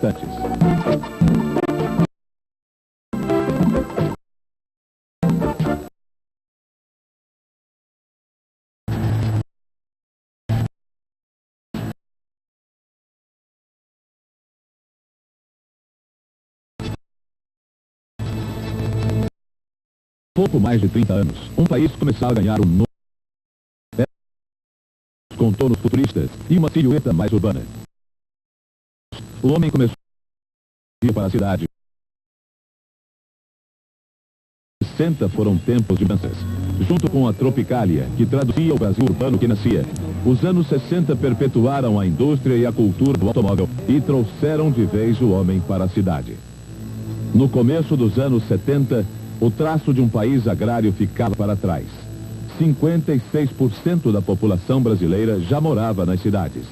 distantes. Pouco mais de 30 anos, um país começava a ganhar um novo contornos futuristas e uma silhueta mais urbana. O homem começou a ir para a cidade. 60 foram tempos de mudanças. Junto com a Tropicália, que traduzia o Brasil urbano que nascia, os anos 60 perpetuaram a indústria e a cultura do automóvel e trouxeram de vez o homem para a cidade. No começo dos anos 70, o traço de um país agrário ficava para trás. 56% da população brasileira já morava nas cidades.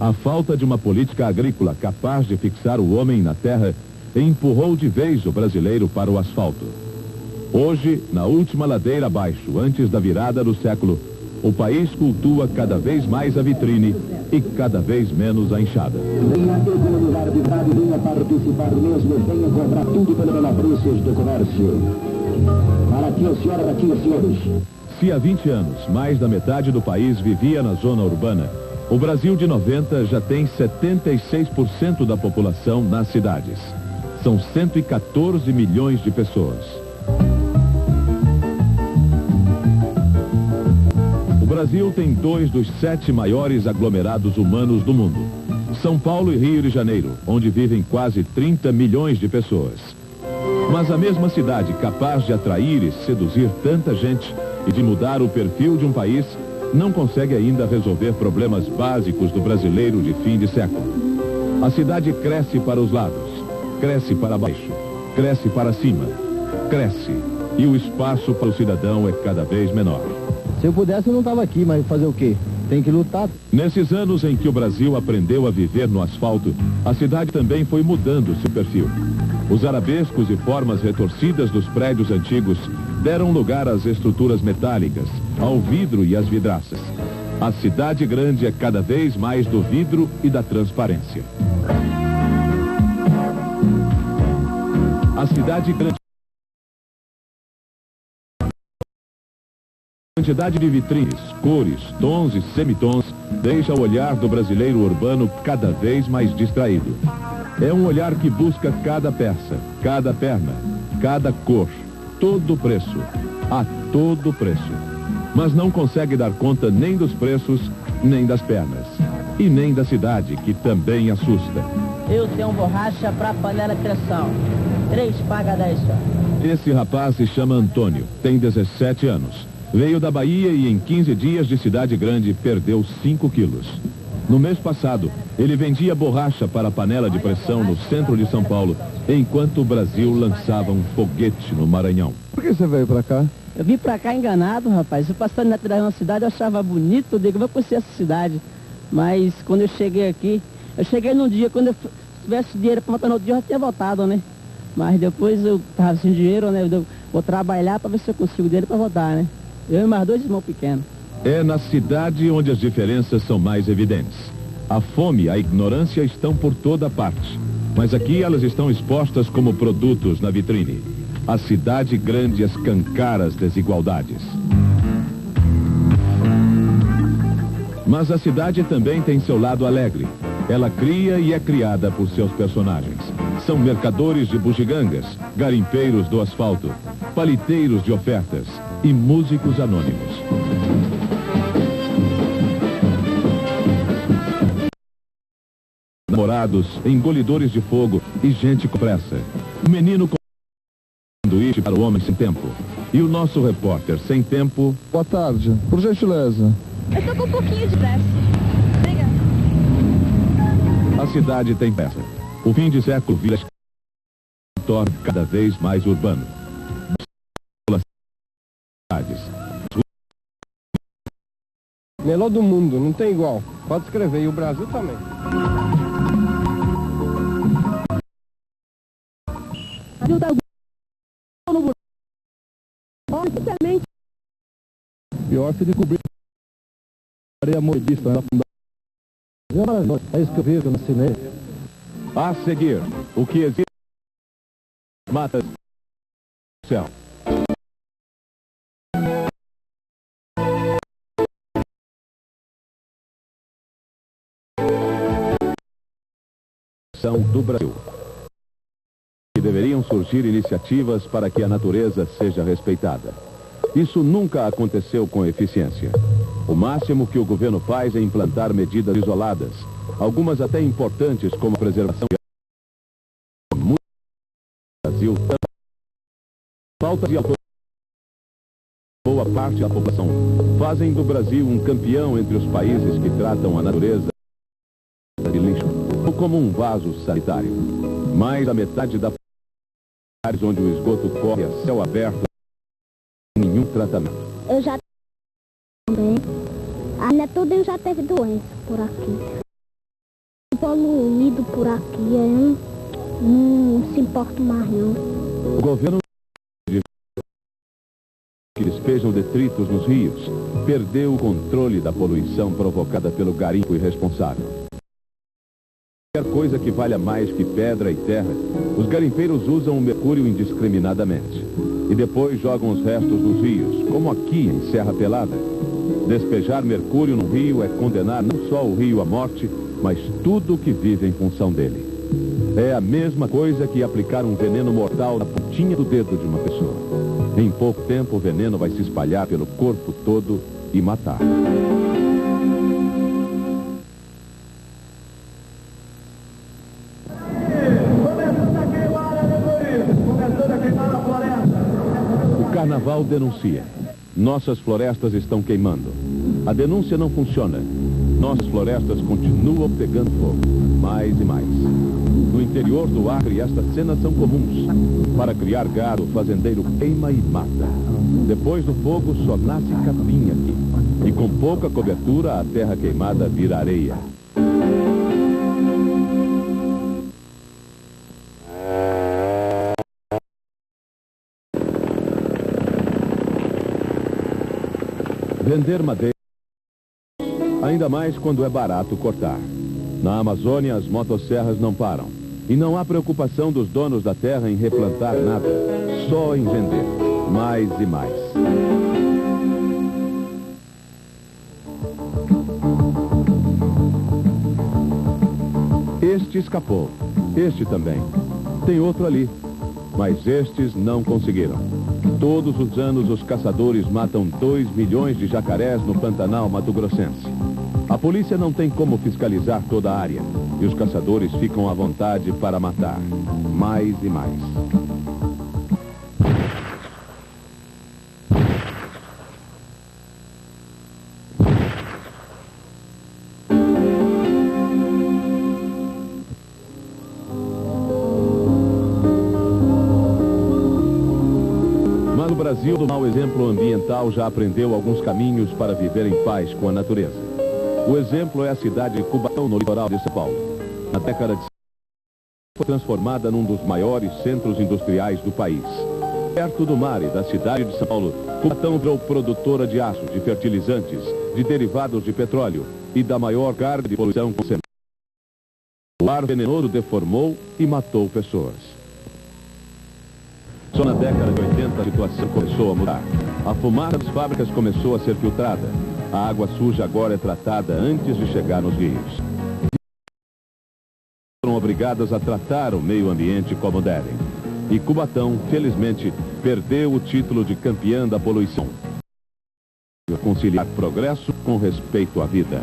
A falta de uma política agrícola capaz de fixar o homem na terra empurrou de vez o brasileiro para o asfalto. Hoje, na última ladeira abaixo, antes da virada do século, o país cultua cada vez mais a vitrine e cada vez menos a enxada. Venha economizar de verdade, venha participar mesmo, venha comprar tudo pelo menor preços do comércio. Para aqui a senhora, daqui os senhores. Se há 20 anos, mais da metade do país vivia na zona urbana, o Brasil de 90 já tem 76% da população nas cidades. São 114 milhões de pessoas. O Brasil tem 2 dos 7 maiores aglomerados humanos do mundo. São Paulo e Rio de Janeiro, onde vivem quase 30 milhões de pessoas. Mas a mesma cidade capaz de atrair e seduzir tanta gente e de mudar o perfil de um país, não consegue ainda resolver problemas básicos do brasileiro de fim de século. A cidade cresce para os lados, cresce para baixo, cresce para cima, cresce, e o espaço para o cidadão é cada vez menor. Se eu pudesse, eu não estava aqui, mas fazer o quê? Tem que lutar. Nesses anos em que o Brasil aprendeu a viver no asfalto, a cidade também foi mudando seu perfil. Os arabescos e formas retorcidas dos prédios antigos deram lugar às estruturas metálicas, ao vidro e às vidraças. A cidade grande é cada vez mais do vidro e da transparência. A cidade grande. A quantidade de vitrines, cores, tons e semitons deixa o olhar do brasileiro urbano cada vez mais distraído. É um olhar que busca cada peça, cada perna, cada cor, todo preço, a todo preço. Mas não consegue dar conta nem dos preços, nem das pernas. E nem da cidade, que também assusta. Eu tenho borracha para panela de pressão. 3 paga 10 só. Esse rapaz se chama Antônio, tem 17 anos. Veio da Bahia e em 15 dias de cidade grande perdeu 5 quilos. No mês passado, ele vendia borracha para a panela de pressão no centro de São Paulo, enquanto o Brasil lançava um foguete no Maranhão. Por que você veio pra cá? Eu vim pra cá enganado, rapaz. Eu passando na cidade, uma cidade, eu achava bonito, eu digo, vou conhecer essa cidade. Mas quando eu cheguei aqui, eu cheguei num dia, quando eu tivesse dinheiro para voltar no outro dia, eu já tinha voltado, né? Mas depois eu tava sem dinheiro, né? Eu vou trabalhar para ver se eu consigo dinheiro para voltar, né? Eu e mais 2 irmãos pequenos. É na cidade onde as diferenças são mais evidentes. A fome e a ignorância estão por toda parte. Mas aqui elas estão expostas como produtos na vitrine. A cidade grande escancara as desigualdades. Mas a cidade também tem seu lado alegre. Ela cria e é criada por seus personagens. São mercadores de bugigangas, garimpeiros do asfalto, paliteiros de ofertas e músicos anônimos. Namorados, engolidores de fogo e gente com pressa. O menino com sanduíche para o homem sem tempo. E o nosso repórter sem tempo... Boa tarde, por gentileza. Eu tô com um pouquinho de pressa. Obrigada. A cidade tem pressa. O fim de século vira se torna cada vez mais urbano. Melhor do mundo, não tem igual. Pode escrever, e o Brasil também. Pior se descobrir areia moedista, né? É isso que eu vi, que eu não assinei. A seguir, o que existe mata o céu. Do Brasil. E deveriam surgir iniciativas para que a natureza seja respeitada. Isso nunca aconteceu com eficiência. O máximo que o governo faz é implantar medidas isoladas, algumas até importantes como a preservação do Brasil. Falta de autoridade. Boa parte da população fazem do Brasil um campeão entre os países que tratam a natureza de lixo como um vaso sanitário. Mais da metade das áreas onde o esgoto corre a céu aberto, nenhum tratamento. Eu já também. Ainda tudo já teve doença por aqui. Poluído por aqui, eu não se importa mais não. O governo que despejam detritos nos rios perdeu o controle da poluição provocada pelo garimpo irresponsável. Qualquer coisa que valha mais que pedra e terra, os garimpeiros usam o mercúrio indiscriminadamente. E depois jogam os restos nos rios, como aqui em Serra Pelada. Despejar mercúrio no rio é condenar não só o rio à morte, mas tudo que vive em função dele. É a mesma coisa que aplicar um veneno mortal na pontinha do dedo de uma pessoa. Em pouco tempo o veneno vai se espalhar pelo corpo todo e matar. O Carnaval denuncia. Nossas florestas estão queimando. A denúncia não funciona. Nossas florestas continuam pegando fogo. Mais e mais. No interior do Acre, estas cenas são comuns. Para criar gado, o fazendeiro queima e mata. Depois do fogo, só nasce capim aqui. E com pouca cobertura, a terra queimada vira areia. Vender madeira, ainda mais quando é barato cortar. Na Amazônia, as motosserras não param. E não há preocupação dos donos da terra em replantar nada, só em vender, mais e mais. Este escapou, este também. Tem outro ali, mas estes não conseguiram. Todos os anos os caçadores matam 2 milhões de jacarés no Pantanal mato-grossense. A polícia não tem como fiscalizar toda a área e os caçadores ficam à vontade para matar, mais e mais. Mas o Brasil, do mau exemplo ambiental, já aprendeu alguns caminhos para viver em paz com a natureza. O exemplo é a cidade de Cubatão, no litoral de São Paulo. Na década de 50, foi transformada num dos maiores centros industriais do país. Perto do mar e da cidade de São Paulo, Cubatão virou produtora de aço, de fertilizantes, de derivados de petróleo e da maior carga de poluição com semente. O ar venenoso deformou e matou pessoas. Só na década de 80 a situação começou a mudar. A fumaça das fábricas começou a ser filtrada. A água suja agora é tratada antes de chegar nos rios. Foram obrigadas a tratar o meio ambiente como devem. E Cubatão, felizmente, perdeu o título de campeã da poluição. Conciliar progresso com respeito à vida.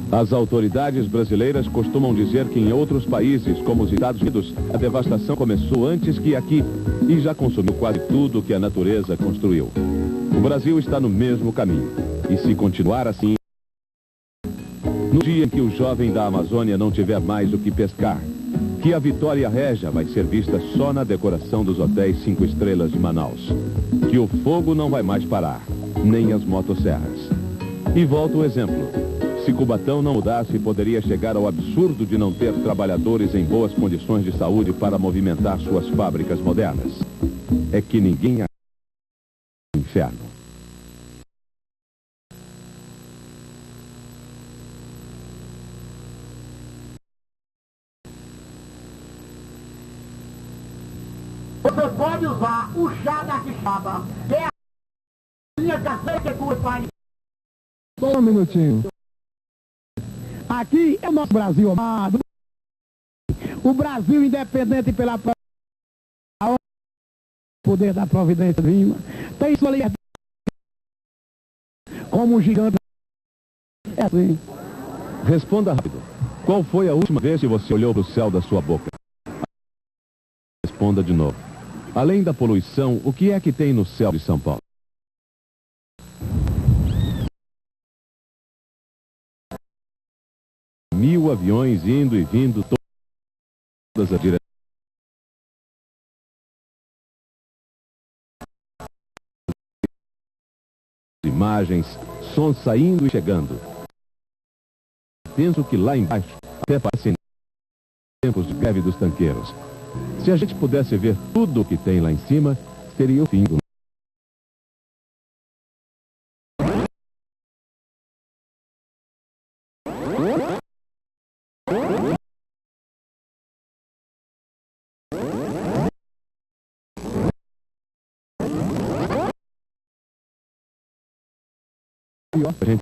As autoridades brasileiras costumam dizer que em outros países, como os Estados Unidos, a devastação começou antes que aqui e já consumiu quase tudo que a natureza construiu. O Brasil está no mesmo caminho. E se continuar assim, no dia em que o jovem da Amazônia não tiver mais o que pescar, que a Vitória Régia vai ser vista só na decoração dos hotéis 5 estrelas de Manaus, que o fogo não vai mais parar, nem as motosserras. E volta o exemplo. Se Cubatão não mudasse, poderia chegar ao absurdo de não ter trabalhadores em boas condições de saúde para movimentar suas fábricas modernas. É que ninguém é inferno. você pode usar o chá da quixaba, que é a minha café que cura pai. Só um minutinho. Aqui é o nosso Brasil amado. O Brasil independente pela poder da providência divina. Tem sua liberdade como um gigante. É assim. Responda rápido. Qual foi a última vez que você olhou para o céu da sua boca? Responda de novo. Além da poluição, o que é que tem no céu de São Paulo? Mil aviões indo e vindo, todas as direções. Imagens, sons saindo e chegando. Penso que lá embaixo até parecem tempos de greve dos tanqueiros. Se a gente pudesse ver tudo o que tem lá em cima, seria o fim do mundo. A gente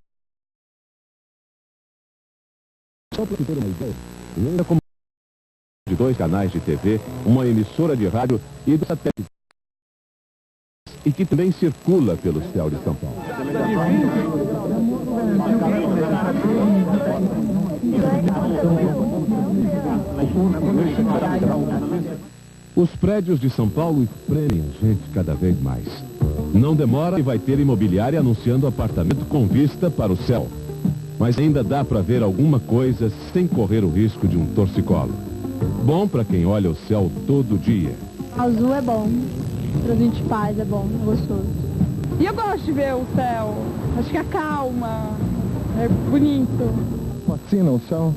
só para ter uma ideia, ainda como de 2 canais de TV, uma emissora de rádio e do satélite, e que também circula pelo céu de São Paulo. Os prédios de São Paulo espremem a gente cada vez mais. Não demora e vai ter imobiliária anunciando apartamento com vista para o céu. Mas ainda dá para ver alguma coisa sem correr o risco de um torcicolo. Bom para quem olha o céu todo dia. Azul é bom. Pra gente paz é bom, é gostoso. E eu gosto de ver o céu. Acho que acalma. É bonito. Fascina o céu?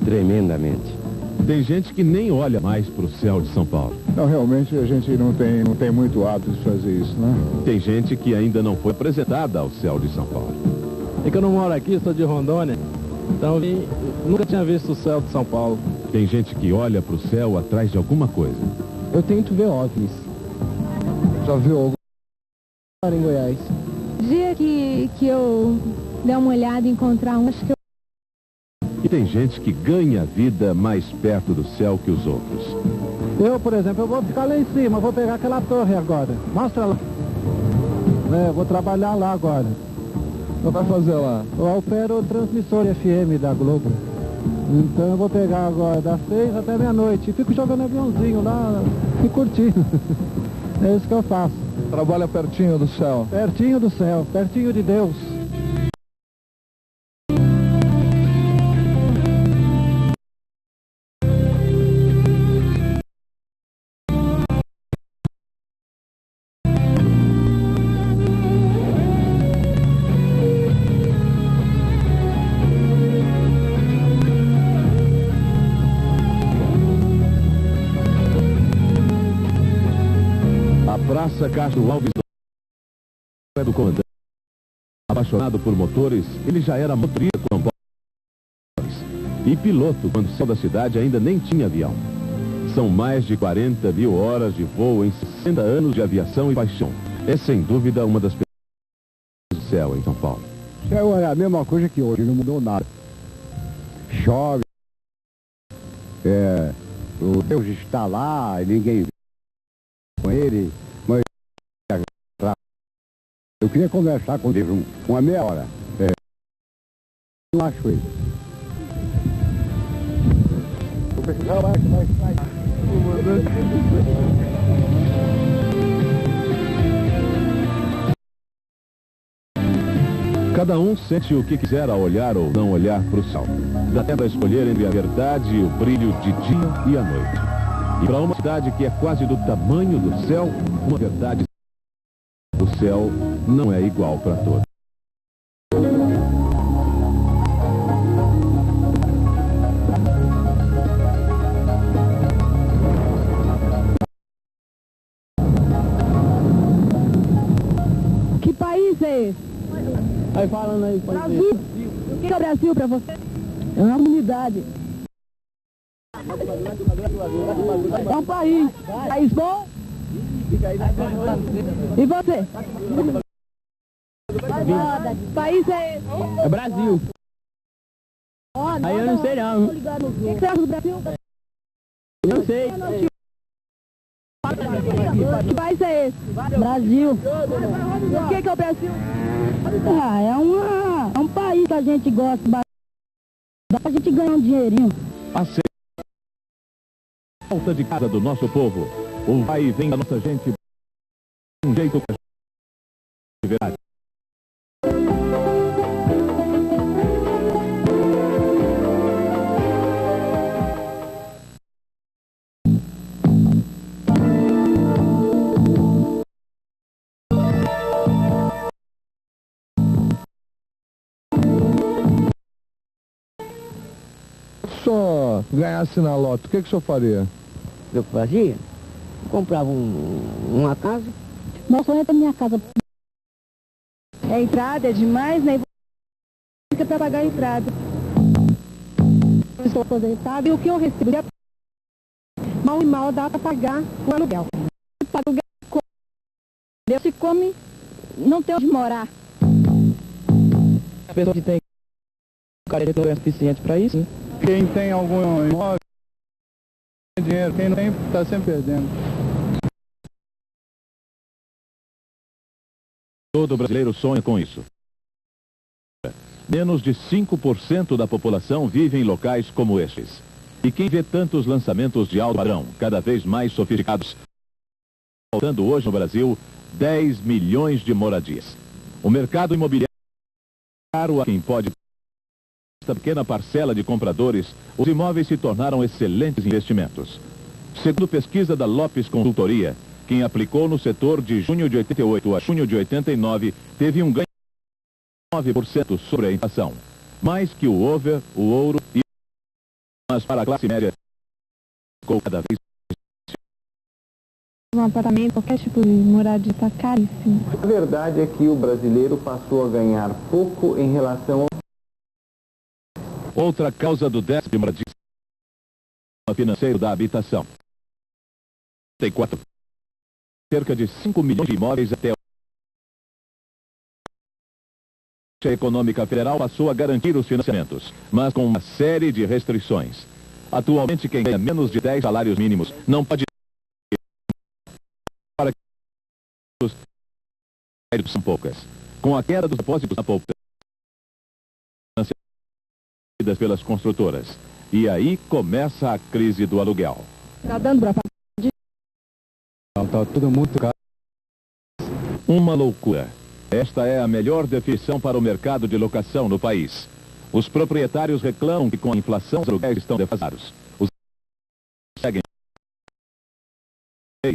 Tremendamente. Tem gente que nem olha mais para o céu de São Paulo. Não, realmente a gente não tem muito hábito de fazer isso, né? Tem gente que ainda não foi apresentada ao céu de São Paulo. É que eu não moro aqui, sou de Rondônia, então nunca tinha visto o céu de São Paulo. Tem gente que olha para o céu atrás de alguma coisa. Eu tento ver OVNIs. Já viu algum em Goiás? Dia que eu der uma olhada e encontrar um, acho que eu... E tem gente que ganha a vida mais perto do céu que os outros. Eu, por exemplo, eu vou ficar lá em cima, vou pegar aquela torre agora. Mostra lá. Vou trabalhar lá agora. O que vai fazer lá? Eu opero o transmissor FM da Globo. Então eu vou pegar agora das 6 até meia-noite. Fico jogando aviãozinho lá, fico curtindo. É isso que eu faço. Trabalha pertinho do céu? Pertinho do céu, pertinho de Deus. Praça Castro Alves é do comandante. Apaixonado por motores, ele já era motorista com motores e piloto quando saiu da cidade ainda nem tinha avião. São mais de 40 mil horas de voo em 60 anos de aviação e paixão. É sem dúvida uma das pessoas do céu em São Paulo. Céu é a mesma coisa que hoje, não mudou nada. Chove, o Deus está lá, ninguém vê com ele. Eu queria conversar com Deus uma meia hora. Não acho ele. Vou precisar mais. Cada um sente o que quiser ao olhar ou não olhar para o céu. Dá até para escolher entre a verdade e o brilho de dia e a noite. E para uma cidade que é quase do tamanho do céu, uma verdade: o céu não é igual para todos. Que país é esse? Aí falando aí, Brasil. O que é o Brasil pra você? é uma unidade. É um país. País bom? E você? País é esse? É Brasil. Aí eu não sei não. O que você acha do Brasil? Eu não sei. Que país é esse? Brasil. O que é o Brasil? É um país que a gente gosta. Dá pra gente ganhar um dinheirinho. A falta de casa do nosso povo. O vai e vem da nossa gente. Um jeito de verdade. Se o senhor ganhasse na loto, o que o senhor faria? Eu fazia? Comprava uma casa. Meu sonho é pra minha casa. É entrada, é demais, né? Fica pra pagar a entrada. Eu estou aposentado e o que eu recebo mal e mal dá pra pagar o aluguel. Paga o aluguel, se come, não tem onde morar. A pessoa que tem carteira não é suficiente para isso, né? Quem tem algum imóvel tem dinheiro, quem não tem está sempre perdendo. Todo brasileiro sonha com isso. Menos de 5% da população vive em locais como estes. E quem vê tantos lançamentos de alto padrão, cada vez mais sofisticados, faltando hoje no Brasil 10 milhões de moradias. O mercado imobiliário é caro a quem pode. Esta pequena parcela de compradores, os imóveis se tornaram excelentes investimentos. Segundo pesquisa da Lopes Consultoria, quem aplicou no setor de junho de 88 a junho de 89 teve um ganho de 9% sobre a inflação. Mais que o over, o ouro e... Mas para a classe média, ficou cada vez... Um apartamento, qualquer tipo de moradia está caríssimo. A verdade é que o brasileiro passou a ganhar pouco em relação ao... Outra causa do déficit de moradia financeiro da habitação. Cerca de 5 milhões de imóveis até a Econômica Federal passou a garantir os financiamentos, mas com uma série de restrições. Atualmente, quem ganha menos de 10 salários mínimos não pode... Para que os são poucas. Com a queda dos depósitos na poupança pelas construtoras. E aí começa a crise do aluguel. Tá dando pra Tá tudo muito caro. Uma loucura. Esta é a melhor definição para o mercado de locação no país. Os proprietários reclamam que com a inflação os aluguéis estão defasados. Os seguem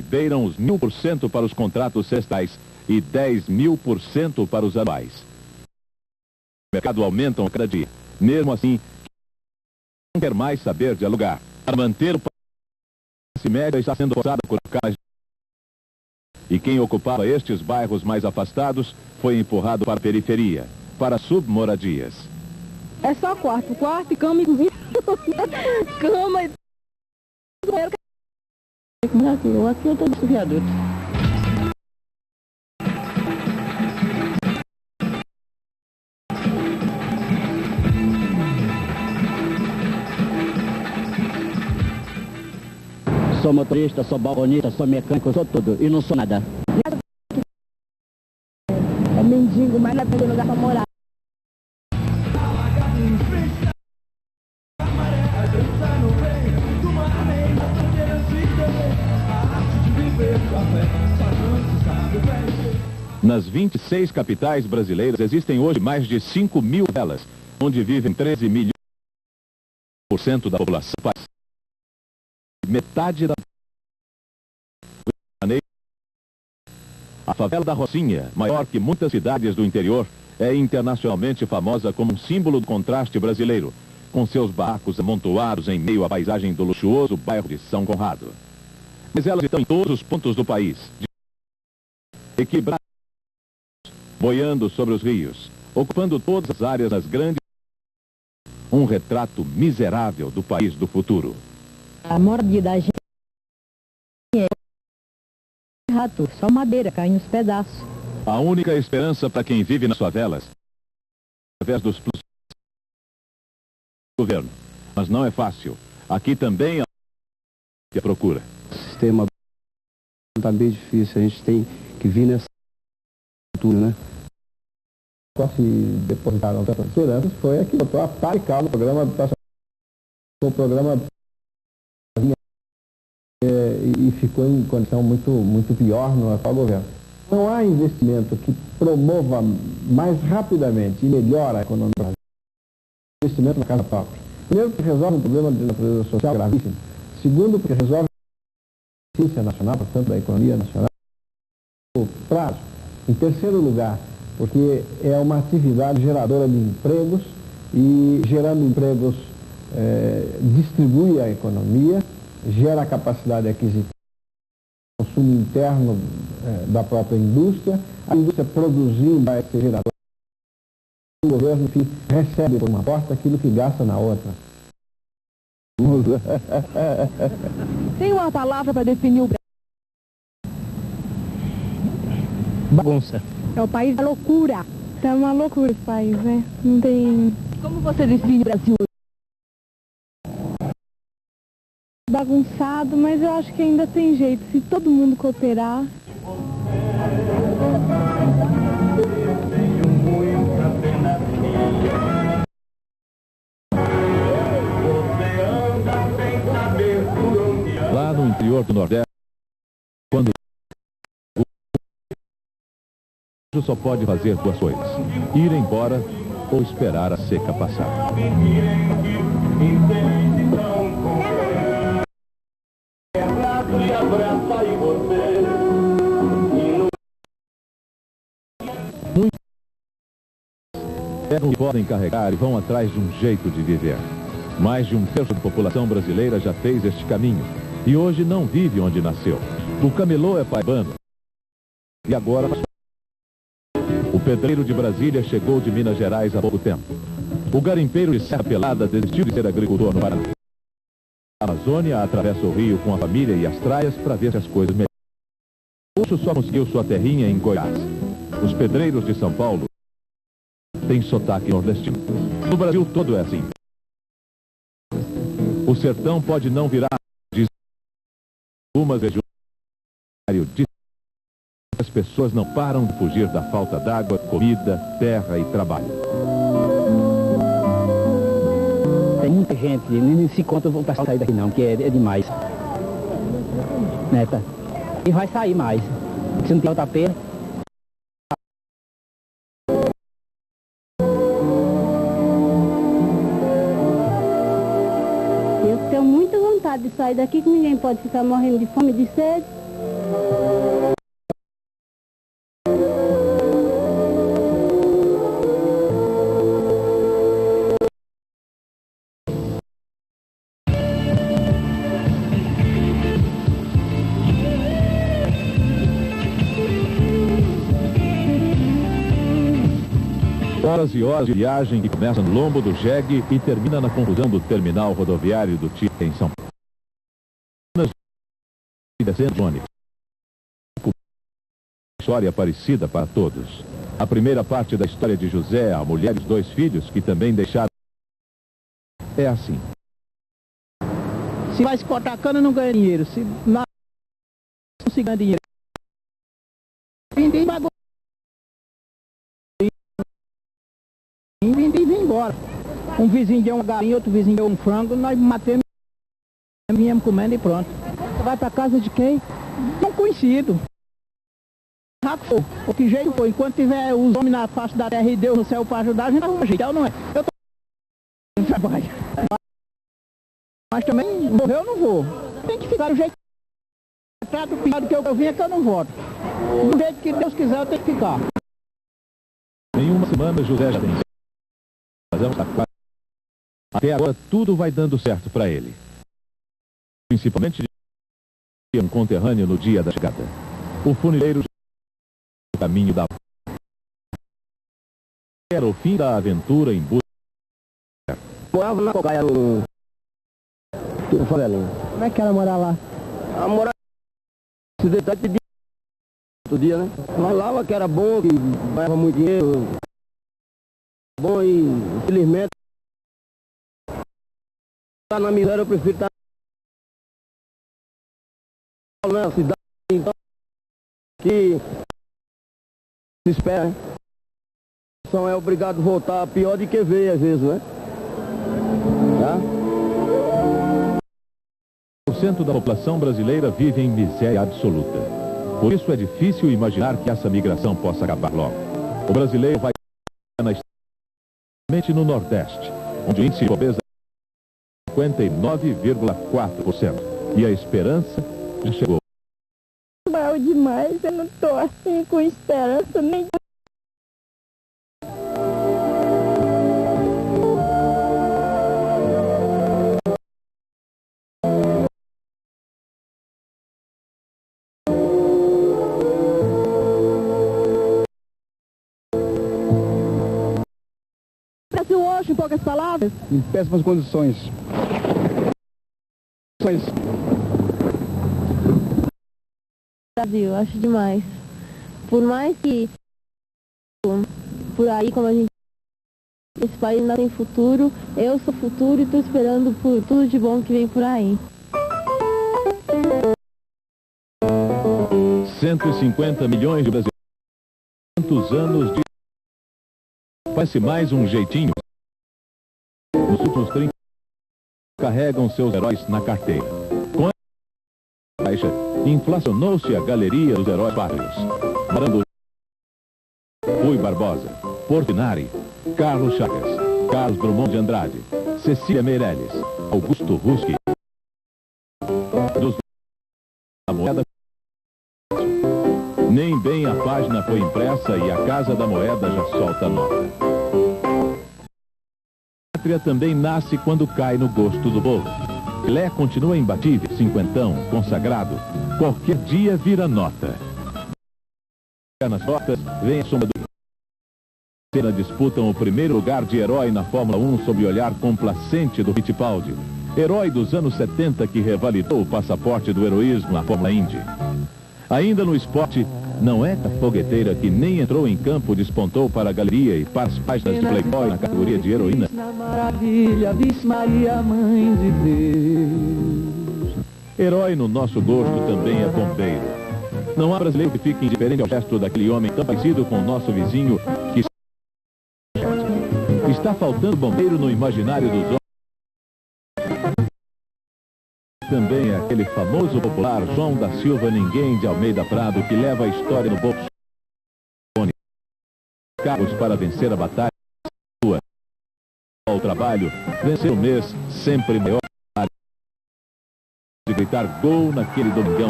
beiram os 1000% para os contratos semestrais e 10.000% para os anuais. O mercado aumenta a cada dia. Mesmo assim, não quer mais saber de alugar. Para manter o classe média está sendo forçada por casas. E quem ocupava estes bairros mais afastados foi empurrado para a periferia, para submoradias. É só quarto e cama e cozinha. Cama e... Aqui eu tô de viaduto. Sou motorista, sou balconista, sou mecânico, sou tudo e não sou nada. É mendigo, mas não é pra lugar pra morar. Nas 26 capitais brasileiras existem hoje mais de 5 mil delas, onde vivem 13 milhões da população. Metade da... A favela da Rocinha, maior que muitas cidades do interior, é internacionalmente famosa como um símbolo do contraste brasileiro, com seus barracos amontoados em meio à paisagem do luxuoso bairro de São Conrado. Mas elas estão em todos os pontos do país, equilibradas, boiando sobre os rios, ocupando todas as áreas nas grandes... Um retrato miserável do país do futuro. A moradia da gente enterrado tudo, só madeira, caindo os pedaços. A única esperança para quem vive nas favelas é através dos planos do governo. Mas não é fácil. Aqui também a procura. O sistema está bem difícil, a gente tem que vir nessa cultura, né? Se depositaram tantas esperanças foi a que botou a pá e cal no programa habitacional. O programa e ficou em condição muito pior no atual governo. Não há investimento que promova mais rapidamente e melhor a economia do Brasil. Investimento na casa própria. Primeiro, porque resolve um problema de natureza social gravíssimo. Segundo, porque resolve a eficiência nacional, portanto, da economia nacional, no prazo. Em terceiro lugar, porque é uma atividade geradora de empregos e, gerando empregos, distribui a economia, gera capacidade aquisitiva, consumo interno da própria indústria, a indústria produzindo vai ser geradora. O governo, enfim, recebe por uma porta aquilo que gasta na outra. Tem uma palavra para definir o Brasil? Bagunça. É o país da loucura. Tá uma loucura esse país, né? Não tem... Como você define o Brasil? Bagunçado, mas eu acho que ainda tem jeito. Se todo mundo cooperar... Lá no interior do Nordeste, quando o só pode fazer duas coisas: ir embora ou esperar a seca passar. Muitos pegam o que podem carregar e vão atrás de um jeito de viver. Mais de um terço da população brasileira já fez este caminho e hoje não vive onde nasceu. O camelô é paibano e agora o pedreiro de Brasília chegou de Minas Gerais há pouco tempo. O garimpeiro de Serra Pelada desistiu de ser agricultor no Paraná. A Amazônia atravessa o rio com a família e as praias para ver se as coisas melhoram. O Gaúcho só conseguiu sua terrinha em Goiás. Os pedreiros de São Paulo têm sotaque nordestino. No Brasil todo é assim. O sertão pode não virar, diz algumas regiões. As pessoas não param de fugir da falta d'água, comida, terra e trabalho. Tem muita gente, nem se conta para sair daqui não, porque é demais. Né, tá? E vai sair mais. Se não tem outra pena. Eu tenho muita vontade de sair daqui, que ninguém pode ficar morrendo de fome e de sede. Horas e horas de viagem que começa no lombo do Jegue e termina na confusão do terminal rodoviário do Tietê em São Paulo. História parecida para todos. A primeira parte da história de José, a mulher e os dois filhos que também deixaram é assim. Se vai exportar a cana, não ganha dinheiro. Se não se ganha dinheiro. E vem embora. Um vizinho deu uma galinha, outro vizinho deu um frango, nós matemos, viemos comendo e pronto. Vai pra casa de quem? Não conhecido. O que jeito foi? Enquanto tiver os homens na face da terra e Deus no céu para ajudar, a gente vai agir. Não é? Eu tô no trabalho. Mas também morrer eu não vou. Tem que ficar do jeito que trato pior do que eu vim é que eu não volto. Do jeito que Deus quiser eu tenho que ficar. Em uma semana José já tem. Até agora tudo vai dando certo para ele. Principalmente de um conterrâneo no dia da chegada. O funileiro no caminho da... Era o fim da aventura em busca... Morava na Cocaia no favelinha. Como é que era morar lá? A morar... Todo dia, né? Falava que era bom, que ganhava muito dinheiro. Bom e, infelizmente, tá na miséria, eu prefiro estar na cidade, então, que se espera, né? É obrigado a voltar pior do que veio às vezes, né? Tá? 1% da população brasileira vive em miséria absoluta. Por isso é difícil imaginar que essa migração possa acabar logo. O brasileiro vai no Nordeste, onde o índice de pobreza é 59,4%. E a esperança já chegou. Mal demais, eu não tô assim com esperança nem. Brasil hoje, em poucas palavras? Em péssimas condições. Brasil, acho demais. Por mais que por aí, como a gente, esse país não tem futuro, eu sou futuro e estou esperando por tudo de bom que vem por aí. 150 milhões de brasileiros. Quantos anos de... Faz-se mais um jeitinho. Nos últimos 30 carregam seus heróis na carteira. Com a baixa, inflacionou-se a galeria dos heróis pátrios. Marando Rui Barbosa, Portinari, Carlos Chagas, Carlos Drummond de Andrade, Cecília Meirelles, Augusto Ruski. Dos a moeda. Nem bem a página foi impressa e a Casa da Moeda já solta a nota. A pátria também nasce quando cai no gosto do povo. Pelé continua imbatível, cinquentão, consagrado. Qualquer dia vira nota. Nas notas vem a sombra do... Disputam o primeiro lugar de herói na Fórmula 1 sob o olhar complacente do Fittipaldi. Herói dos anos 70 que revalidou o passaporte do heroísmo na Fórmula Indy. Ainda no esporte, não é a fogueteira que nem entrou em campo despontou para a galeria e para as páginas de Playboy na categoria de heroína. Na maravilha, disse Maria, mãe de Deus. Herói no nosso gosto também é bombeiro. Não há brasileiro que fique indiferente ao gesto daquele homem tão parecido com o nosso vizinho que está faltando bombeiro no imaginário dos homens. Também é aquele famoso popular João da Silva Ninguém de Almeida Prado que leva a história no bolso. Carros para vencer a batalha. O trabalho, vencer o mês sempre maior. De gritar gol naquele domingão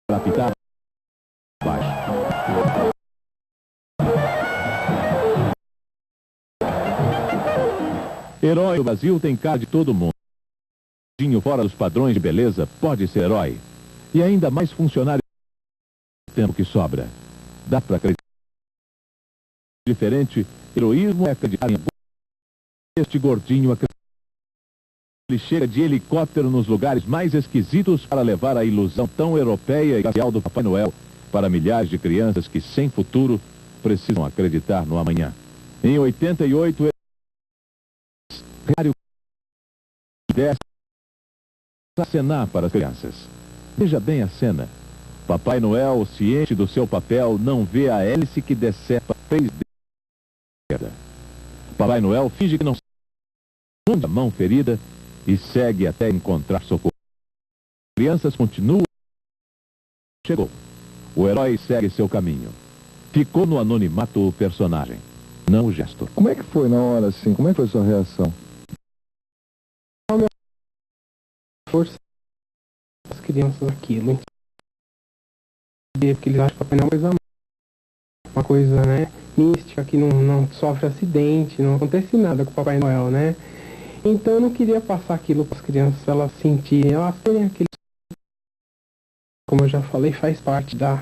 para pitar baixo. Herói do Brasil tem cara de todo mundo. Fora dos padrões de beleza pode ser herói. E ainda mais funcionário do tempo que sobra. Dá para acreditar. Diferente, heroísmo é acreditar em este gordinho acredita. Ele chega de helicóptero nos lugares mais esquisitos para levar a ilusão tão europeia e racial do Papai Noel para milhares de crianças que sem futuro precisam acreditar no amanhã. Em 88, desce acenar para as crianças. Veja bem a cena. Papai Noel, ciente do seu papel, não vê a hélice que decepa fez de... Papai Noel finge que não sabe a mão ferida e segue até encontrar socorro. As crianças continuam. Chegou. O herói segue seu caminho. Ficou no anonimato o personagem, não o gesto. Como é que foi na hora assim? Como é que foi a sua reação? Força as crianças aquilo, porque eles acham que o Papai Noel é uma coisa, né, mística, que não sofre acidente, não acontece nada com o Papai Noel, né? Então eu não queria passar aquilo para as crianças, elas sentirem, elas terem aquele, como eu já falei, faz parte da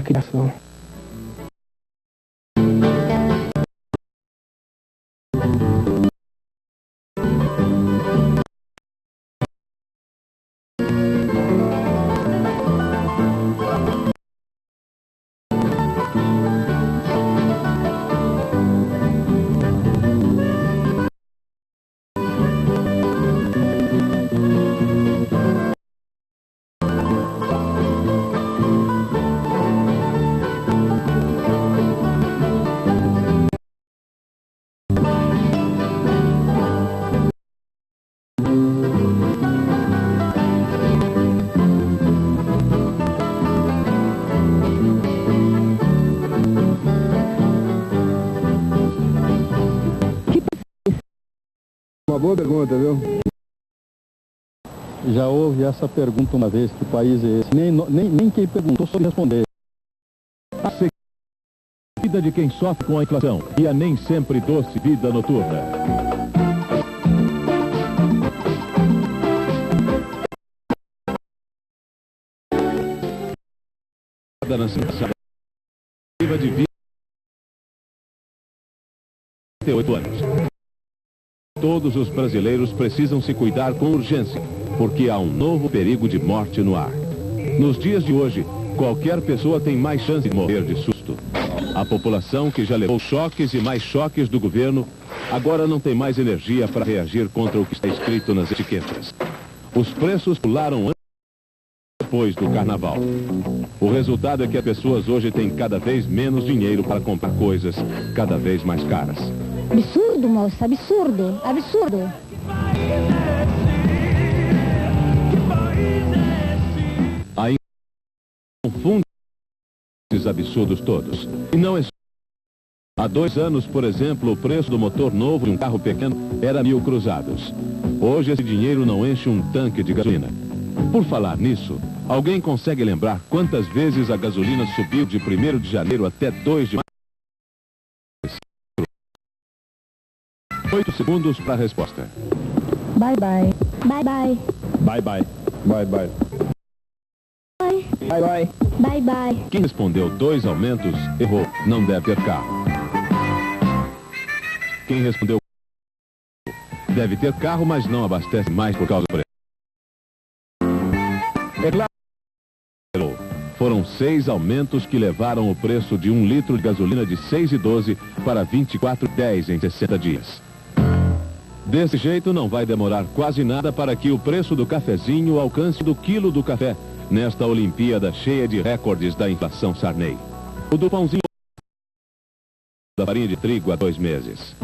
criação. Uma boa pergunta, viu? Já houve essa pergunta uma vez, que país é esse? Nem quem perguntou soube responder. A vida de quem sofre com a inflação e a nem sempre doce vida noturna. Da nação de vida 8 anos. Todos os brasileiros precisam se cuidar com urgência, porque há um novo perigo de morte no ar. Nos dias de hoje, qualquer pessoa tem mais chance de morrer de susto. A população, que já levou choques e mais choques do governo, agora não tem mais energia para reagir contra o que está escrito nas etiquetas. Os preços pularam antes e depois do carnaval. O resultado é que as pessoas hoje têm cada vez menos dinheiro para comprar coisas cada vez mais caras. Absurdo, moça, absurdo, absurdo. Ainda confunde esses absurdos todos. E não é só. Há 2 anos, por exemplo, o preço do motor novo de um carro pequeno era 1.000 cruzados. Hoje esse dinheiro não enche um tanque de gasolina. Por falar nisso, alguém consegue lembrar quantas vezes a gasolina subiu de 1º de janeiro até 2 de maio? 8 segundos para a resposta. Bye, bye. Bye, bye. Bye, bye. Bye, bye. Bye. Bye, bye. Bye, bye. Quem respondeu 2 aumentos, errou. Não deve ter carro. Quem respondeu deve ter carro, mas não abastece mais por causa do preço. É claro. Foram 6 aumentos que levaram o preço de 1 litro de gasolina de 6,12 para 24,10 em 60 dias. Desse jeito, não vai demorar quase nada para que o preço do cafezinho alcance do quilo do café, nesta Olimpíada cheia de recordes da inflação Sarney. O do pãozinho da farinha de trigo há 2 meses.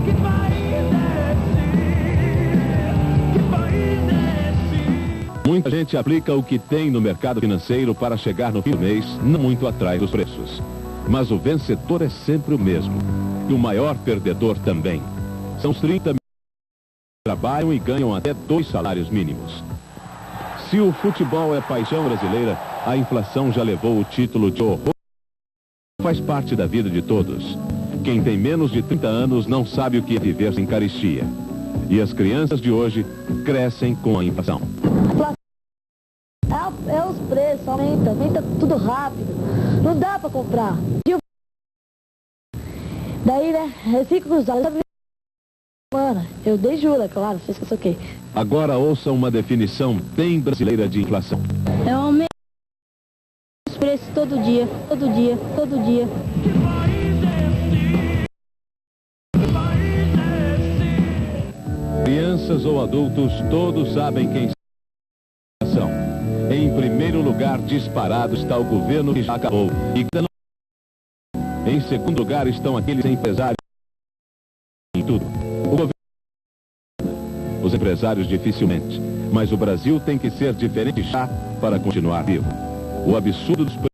Muita gente aplica o que tem no mercado financeiro para chegar no fim do mês, não muito atrás dos preços. Mas o vencedor é sempre o mesmo. E o maior perdedor também. São os 30 milhões que trabalham e ganham até 2 salários mínimos. Se o futebol é paixão brasileira, a inflação já levou o título de horror. Faz parte da vida de todos. Quem tem menos de 30 anos não sabe o que é viver sem carestia. E as crianças de hoje crescem com a inflação. É os preços, aumenta tudo rápido. Não dá pra comprar. Daí, né, é 5 cruzados. Eu dei jura, claro, fez que eu sou o quê? Agora ouça uma definição bem brasileira de inflação. É um aumento dos preços todo dia, todo dia, todo dia. Crianças ou adultos, todos sabem quem são. Em primeiro lugar, disparado, está o governo que já acabou. Em segundo lugar, estão aqueles empresários em tudo. O governo, os empresários dificilmente. Mas o Brasil tem que ser diferente já para continuar vivo. O absurdo dos preços.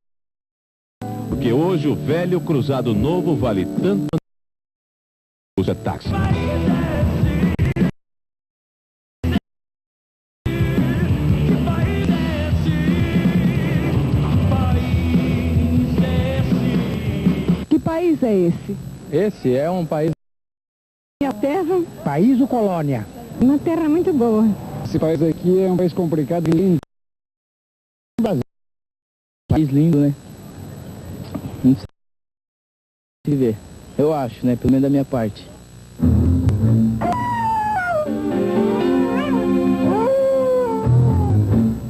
Porque hoje o velho cruzado novo vale tanto quanto o táxi. Que país é esse? Esse é um país... Minha terra? País ou colônia? Uma terra muito boa. Esse país aqui é um país complicado e lindo. Brasil. País lindo, né? Não sei se ver. Eu acho, né? Pelo menos da minha parte.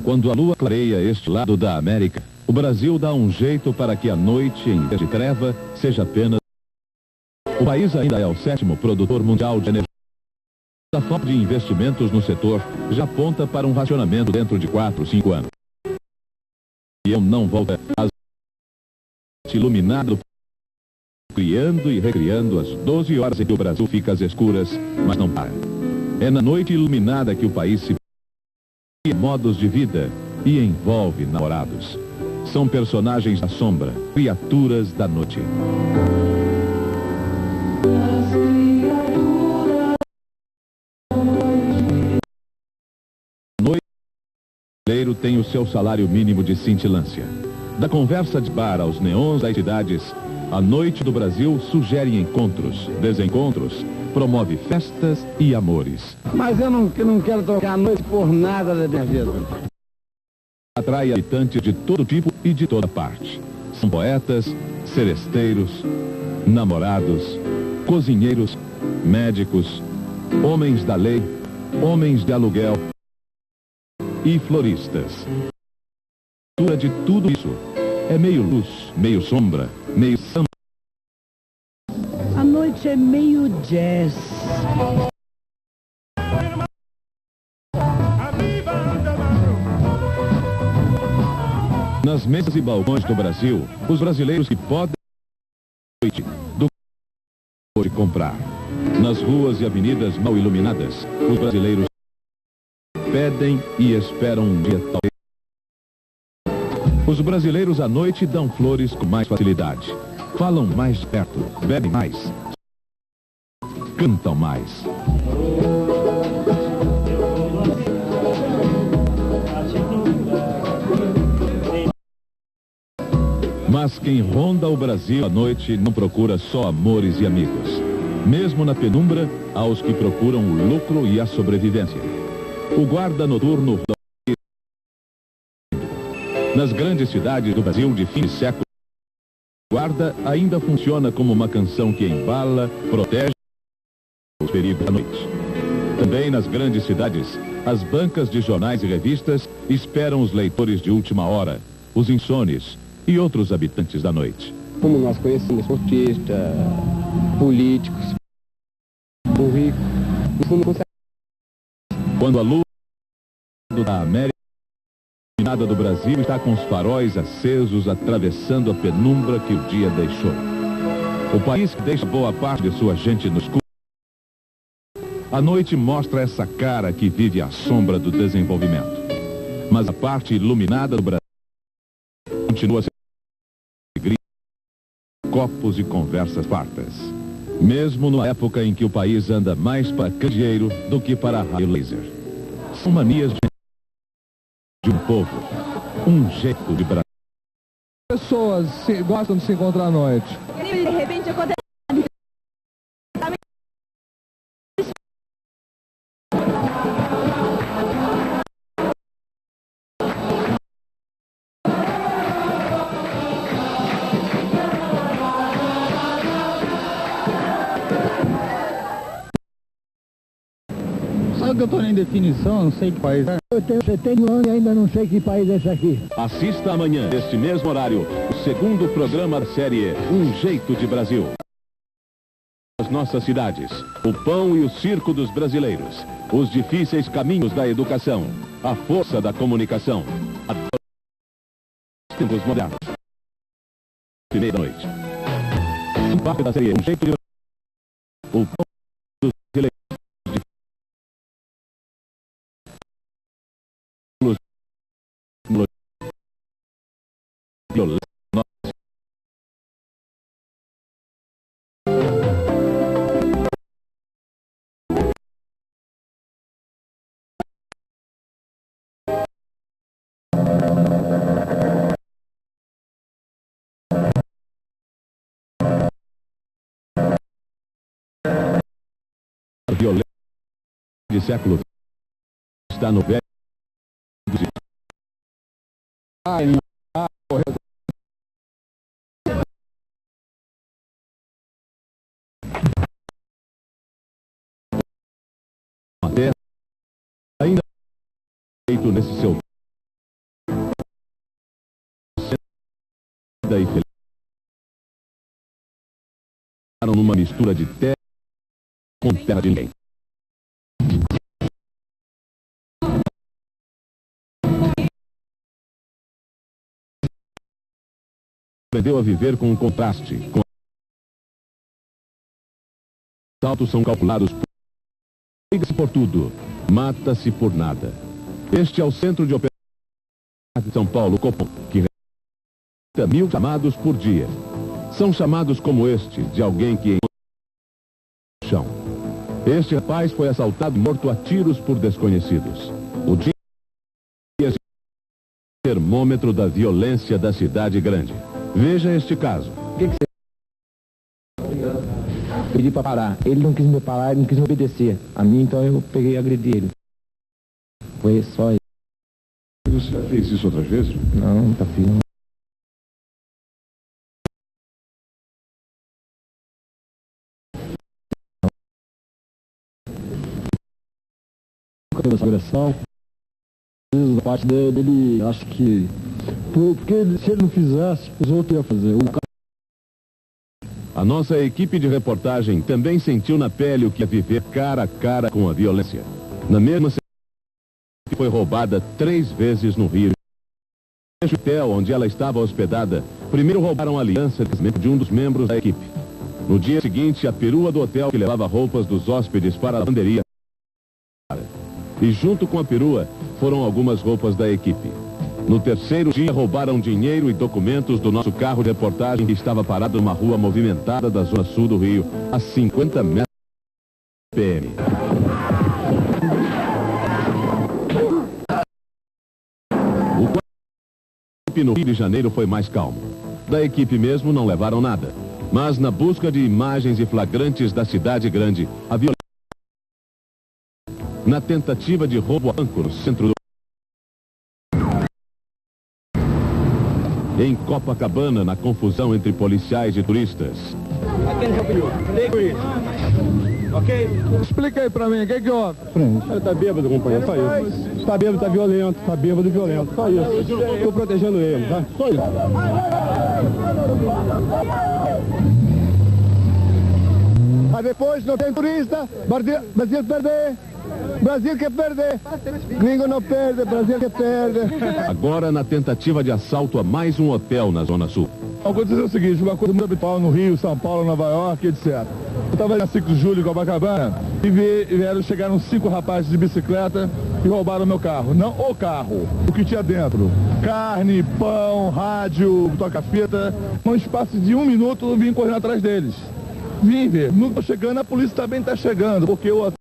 Quando a lua clareia este lado da América, o Brasil dá um jeito para que a noite, em vez de treva, seja apenas... O país ainda é o 7º produtor mundial de energia. A falta de investimentos no setor já aponta para um racionamento dentro de 4, 5 anos. E eu não volta às... iluminado, criando e recriando as 12 horas em que o Brasil fica às escuras, mas não para. É na noite iluminada que o país se cria modos de vida e envolve namorados. São personagens da sombra, criaturas da noite. Noite, o brasileiro tem o seu salário mínimo de cintilância. Da conversa de bar aos neons das cidades, a Noite do Brasil sugere encontros, desencontros, promove festas e amores. Mas eu não quero trocar a noite por nada da minha vida. Atrai habitantes de todo tipo e de toda parte. São poetas, seresteiros, namorados, cozinheiros, médicos, homens da lei, homens de aluguel e floristas. De tudo isso é meio luz, meio sombra, meio samba. A noite é meio jazz. Nas mesas e balcões do Brasil, os brasileiros que podem noite do de comprar. Nas ruas e avenidas mal iluminadas, os brasileiros pedem e esperam um dia talvez. Os brasileiros à noite dão flores com mais facilidade. Falam mais de perto, bebem mais, cantam mais. Mas quem ronda o Brasil à noite não procura só amores e amigos. Mesmo na penumbra, há os que procuram o lucro e a sobrevivência. O guarda noturno nas grandes cidades do Brasil de fim de século, guarda ainda funciona como uma canção que embala, protege os perigos da noite. Também nas grandes cidades, as bancas de jornais e revistas esperam os leitores de última hora, os insones e outros habitantes da noite. Como nós conhecemos, esportistas, políticos, o rico, no fundo consegue. Quando a luz da América iluminada do Brasil está com os faróis acesos atravessando a penumbra que o dia deixou. O país que deixa boa parte de sua gente no escuro. A noite mostra essa cara que vive à sombra do desenvolvimento. Mas a parte iluminada do Brasil continua sendo copos e conversas fartas. Mesmo na época em que o país anda mais para candeeiro do que para raio laser. São manias de um povo, um jeito de Brasil. Pessoas gostam de se encontrar à noite. De repente acontece. Sabe que eu estou em definição, não sei que país é. Eu tenho 70 anos e ainda não sei que país é esse aqui. Assista amanhã, neste mesmo horário, o segundo programa da série Um Jeito de Brasil. As nossas cidades, o pão e o circo dos brasileiros, os difíceis caminhos da educação, a força da comunicação, a tempos modernos. Meia-noite. Um parte da série Um Jeito de Brasil. O pão dos brasileiros. Violência de século XX está no velho dos ainda feito nesse seu e feliz numa mistura de terra com terra de ninguém. Aprendeu a viver com um contraste. Os saltos são calculados por por tudo, mata-se por nada. Este é o Centro de Operações de São Paulo, Copom, que recebe 1.000 chamados por dia. São chamados como este, de alguém que encontra no chão. Este rapaz foi assaltado e morto a tiros por desconhecidos. O dia é o termômetro da violência da cidade grande. Veja este caso. Pedi para parar. Ele não quis me parar, ele não quis me obedecer a mim, então eu peguei e agredi ele. Foi só isso. Você já fez isso outras vezes? Não, nunca fiz. Essa agressão, às vezes, da parte dele, ele acha que porque se ele não fizesse, os outros iam fazer. A nossa equipe de reportagem também sentiu na pele o que é viver cara a cara com a violência. Na mesma semana, foi roubada 3 vezes no Rio. No hotel onde ela estava hospedada, primeiro roubaram a aliança de um dos membros da equipe. No dia seguinte, a perua do hotel que levava roupas dos hóspedes para a lavanderia. E junto com a perua, foram algumas roupas da equipe. No terceiro dia, roubaram dinheiro e documentos do nosso carro de reportagem que estava parado numa rua movimentada da zona sul do Rio, a 50 metros PM. O equipe no Rio de Janeiro foi mais calmo. Da equipe mesmo não levaram nada. Mas na busca de imagens e flagrantes da cidade grande, a violência na tentativa de roubo a banco no centro do... Em Copacabana, na confusão entre policiais e turistas. Ok? Explica aí pra mim, o que que houve? Ele tá bêbado, companheiro, só isso. Tá bêbado, tá violento, tá bêbado e violento, só isso. Tô protegendo ele, tá? Só isso. Aí depois não tem turista, Brasil perder. Brasil quer perder. Gringo não perde, Brasil quer perder. Agora na tentativa de assalto a mais um hotel na Zona Sul. Aconteceu o seguinte, uma coisa muito habitual no Rio, São Paulo, Nova York, etc. Eu estava na 5 de julho em Copacabana e chegaram 5 rapazes de bicicleta e roubaram meu carro. Não o carro, o que tinha dentro. Carne, pão, rádio, toca-fita. Num espaço de 1 minuto eu vim correndo atrás deles. Vim ver. Não tô chegando, a polícia também está chegando, porque o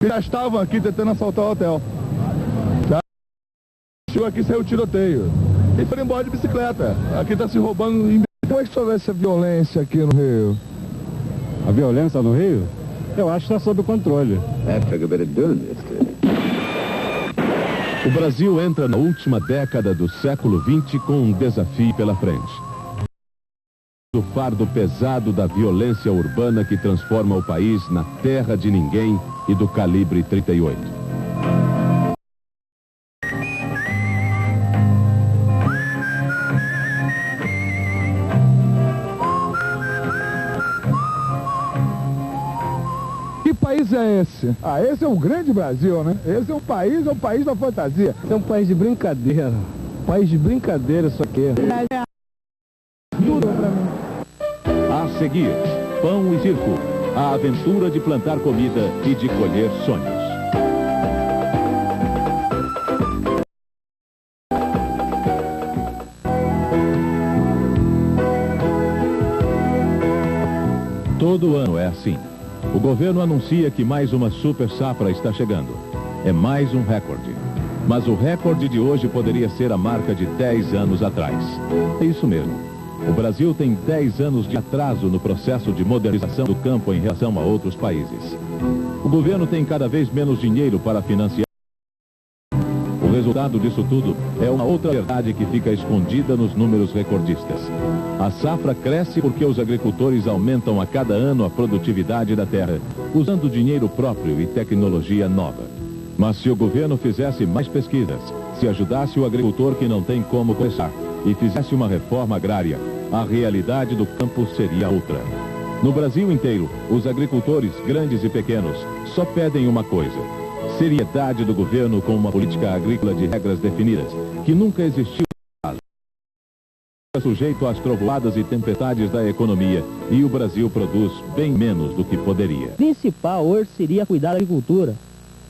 já estavam aqui tentando assaltar o hotel. Já chegou aqui e saiu o tiroteio. E foram embora de bicicleta. Aqui está se roubando. Como é que soube essa violência aqui no Rio? A violência no Rio? Eu acho que está sob controle. O Brasil entra na última década do século XX com um desafio pela frente. O fardo pesado da violência urbana que transforma o país na terra de ninguém e do calibre 38. Que país é esse? Ah, esse é um grande Brasil, né? Esse é um país da fantasia. É um país de brincadeira. País de brincadeira isso aqui. Tudo pra mim. A seguir, Pão e Circo, a aventura de plantar comida e de colher sonhos. Todo ano é assim. O governo anuncia que mais uma super safra está chegando. É mais um recorde. Mas o recorde de hoje poderia ser a marca de 10 anos atrás. É isso mesmo. O Brasil tem 10 anos de atraso no processo de modernização do campo em relação a outros países. O governo tem cada vez menos dinheiro para financiar. O resultado disso tudo é uma outra verdade que fica escondida nos números recordistas. A safra cresce porque os agricultores aumentam a cada ano a produtividade da terra, usando dinheiro próprio e tecnologia nova. Mas se o governo fizesse mais pesquisas, se ajudasse o agricultor que não tem como começar, e fizesse uma reforma agrária, a realidade do campo seria outra. No Brasil inteiro, os agricultores, grandes e pequenos, só pedem uma coisa: seriedade do governo com uma política agrícola de regras definidas, que nunca existiu. É sujeito às trovoadas e tempestades da economia e o Brasil produz bem menos do que poderia. O principal hoje seria cuidar da agricultura.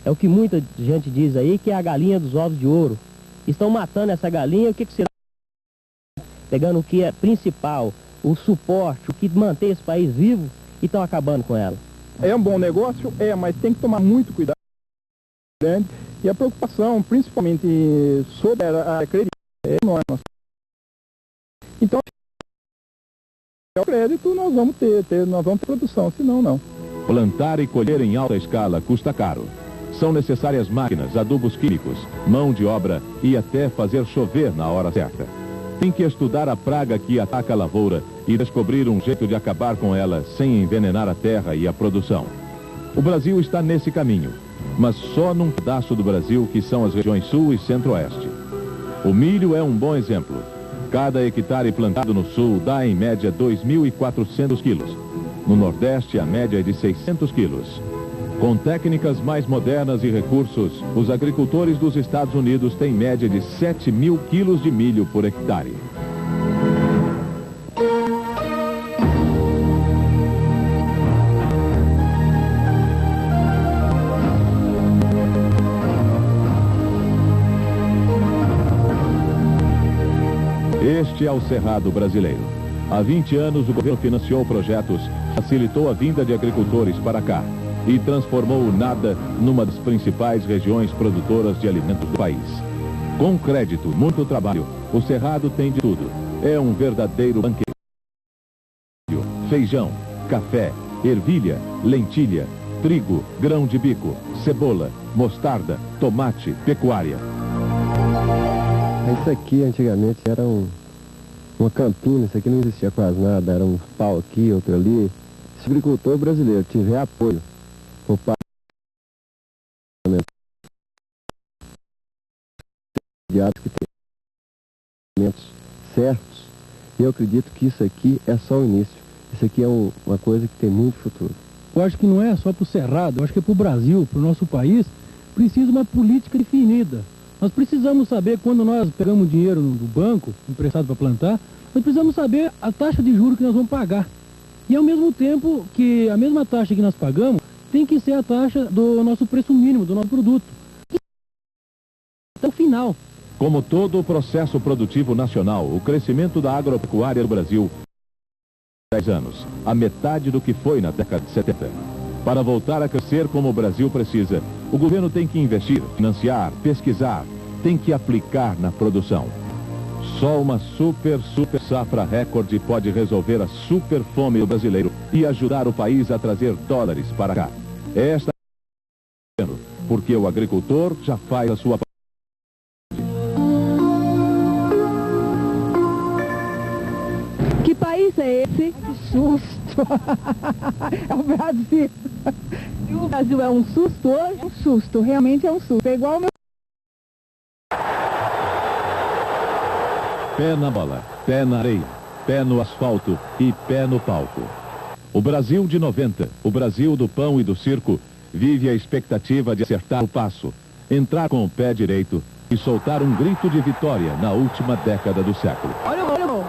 É o que muita gente diz aí, que é a galinha dos ovos de ouro. Estão matando essa galinha, o que será? Pegando o que é principal, o suporte, o que mantém esse país vivo, e estão acabando com ela. É um bom negócio? É, mas tem que tomar muito cuidado. E a preocupação, principalmente sobre a crédito, é enorme. Então, o crédito nós vamos ter produção, senão não. Plantar e colher em alta escala custa caro. São necessárias máquinas, adubos químicos, mão de obra e até fazer chover na hora certa. Tem que estudar a praga que ataca a lavoura e descobrir um jeito de acabar com ela sem envenenar a terra e a produção. O Brasil está nesse caminho, mas só num pedaço do Brasil que são as regiões sul e centro-oeste. O milho é um bom exemplo. Cada hectare plantado no sul dá em média 2.400 quilos. No nordeste a média é de 600 quilos. Com técnicas mais modernas e recursos, os agricultores dos Estados Unidos têm média de 7.000 quilos de milho por hectare. Este é o Cerrado brasileiro. Há 20 anos o governo financiou projetos, facilitou a vinda de agricultores para cá e transformou o nada numa das principais regiões produtoras de alimentos do país. Com crédito, muito trabalho, o Cerrado tem de tudo. É um verdadeiro banquete. Feijão, café, ervilha, lentilha, trigo, grão de bico, cebola, mostarda, tomate, pecuária. Isso aqui antigamente era uma campina, isso aqui não existia quase nada, era um pau aqui, outro ali. Se o agricultor brasileiro tiver apoio por parte que tem alimentos certos, eu acredito que isso aqui é só o início. Isso aqui é uma coisa que tem muito futuro. Eu acho que não é só para o Cerrado, eu acho que é para o Brasil, para o nosso país, precisa uma política definida. Nós precisamos saber, quando nós pegamos dinheiro do banco, emprestado para plantar, nós precisamos saber a taxa de juros que nós vamos pagar. E ao mesmo tempo que a mesma taxa que nós pagamos, tem que ser a taxa do nosso preço mínimo, do nosso produto. Até o final. Como todo o processo produtivo nacional, o crescimento da agropecuária do Brasil 10 anos, a metade do que foi na década de 70. Para voltar a crescer como o Brasil precisa, o governo tem que investir, financiar, pesquisar, tem que aplicar na produção. Só uma super safra recorde pode resolver a super fome do brasileiro e ajudar o país a trazer dólares para cá. Esta é porque o agricultor já faz a sua parte. Que país é esse? Que susto! É o Brasil. E o Brasil é um susto hoje? É um susto, realmente é um susto. É igual o meu... Pé na bola, pé na areia, pé no asfalto e pé no palco. O Brasil de 90, o Brasil do pão e do circo, vive a expectativa de acertar o passo, entrar com o pé direito e soltar um grito de vitória na última década do século. Olha o gol, olha o gol.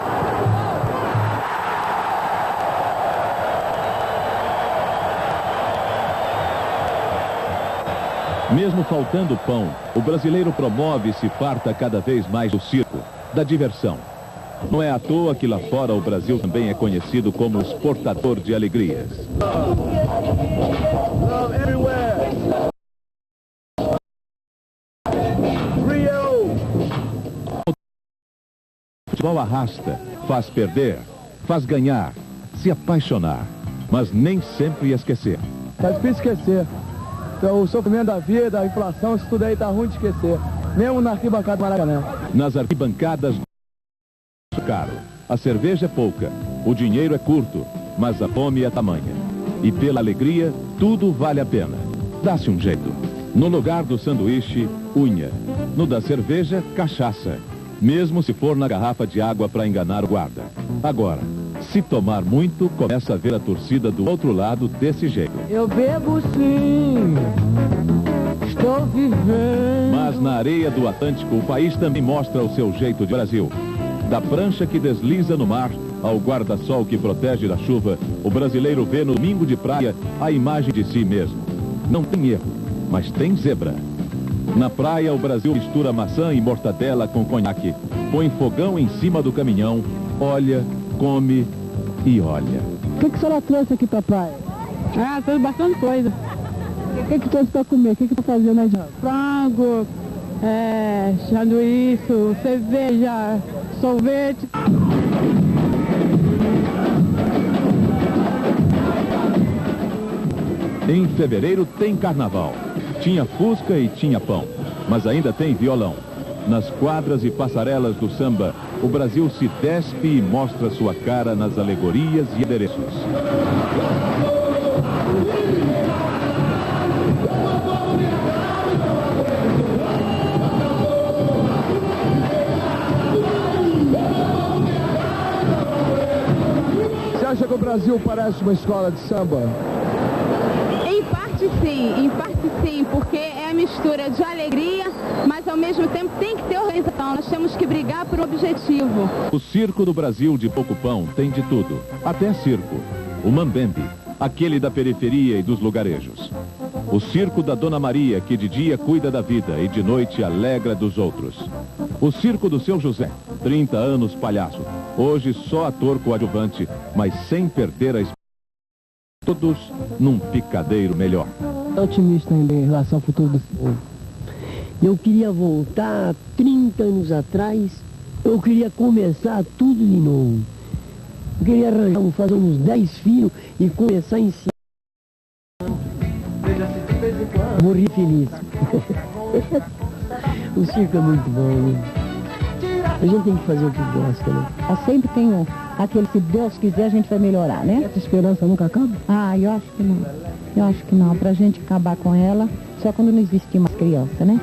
Mesmo faltando pão, o brasileiro promove e se farta cada vez mais do circo, da diversão. Não é à toa que lá fora o Brasil também é conhecido como exportador de alegrias. O futebol arrasta, faz perder, faz ganhar, se apaixonar, mas nem sempre esquecer. Tá difícil esquecer. Então, o sofrimento da vida, a inflação, isso tudo aí tá ruim de esquecer. Mesmo na arquibancada do Maracanã. Nas arquibancadas, caro. A cerveja é pouca, o dinheiro é curto, mas a fome é tamanha. E pela alegria, tudo vale a pena. Dá-se um jeito. No lugar do sanduíche, unha. No da cerveja, cachaça. Mesmo se for na garrafa de água para enganar o guarda. Agora, se tomar muito, começa a ver a torcida do outro lado desse jeito. Eu bebo sim, estou vivendo. Mas na areia do Atlântico, o país também mostra o seu jeito de Brasil. Da prancha que desliza no mar ao guarda-sol que protege da chuva, o brasileiro vê no domingo de praia a imagem de si mesmo. Não tem erro, mas tem zebra. Na praia, o Brasil mistura maçã e mortadela com conhaque, põe fogão em cima do caminhão, olha, come e olha. O que a senhora trouxe aqui pra praia? Ah, trouxe bastante coisa. O que trouxe pra comer? O que tá fazendo aí, João? Frango, sanduíche, cerveja, sorvete. Em fevereiro tem carnaval. Tinha fusca e tinha pão, mas ainda tem violão. Nas quadras e passarelas do samba, o Brasil se despe e mostra sua cara nas alegorias e adereços. Você acha que o Brasil parece uma escola de samba? Em parte sim, porque é a mistura de alegria, mas ao mesmo tempo tem que ter organização. Nós temos que brigar por um objetivo. O circo do Brasil de pouco pão tem de tudo, até circo. O Mambembe, aquele da periferia e dos lugarejos. O circo da Dona Maria, que de dia cuida da vida e de noite alegra dos outros. O circo do Seu José, 30 anos palhaço. Hoje só ator coadjuvante, mas sem perder a esperança. Todos num picadeiro melhor. Otimista ainda em relação ao futuro do povo. Eu queria voltar 30 anos atrás, eu queria começar tudo de novo. Eu queria arranjar, fazer uns 10 filhos e começar a ensinar. Morri feliz. O circo é muito bom, né? A gente tem que fazer o que gosta, né? Sempre tem aquele, se Deus quiser, a gente vai melhorar, né? Essa esperança nunca acaba? Ah, eu acho que não. Eu acho que não. Pra gente acabar com ela, só quando não existir mais criança, né?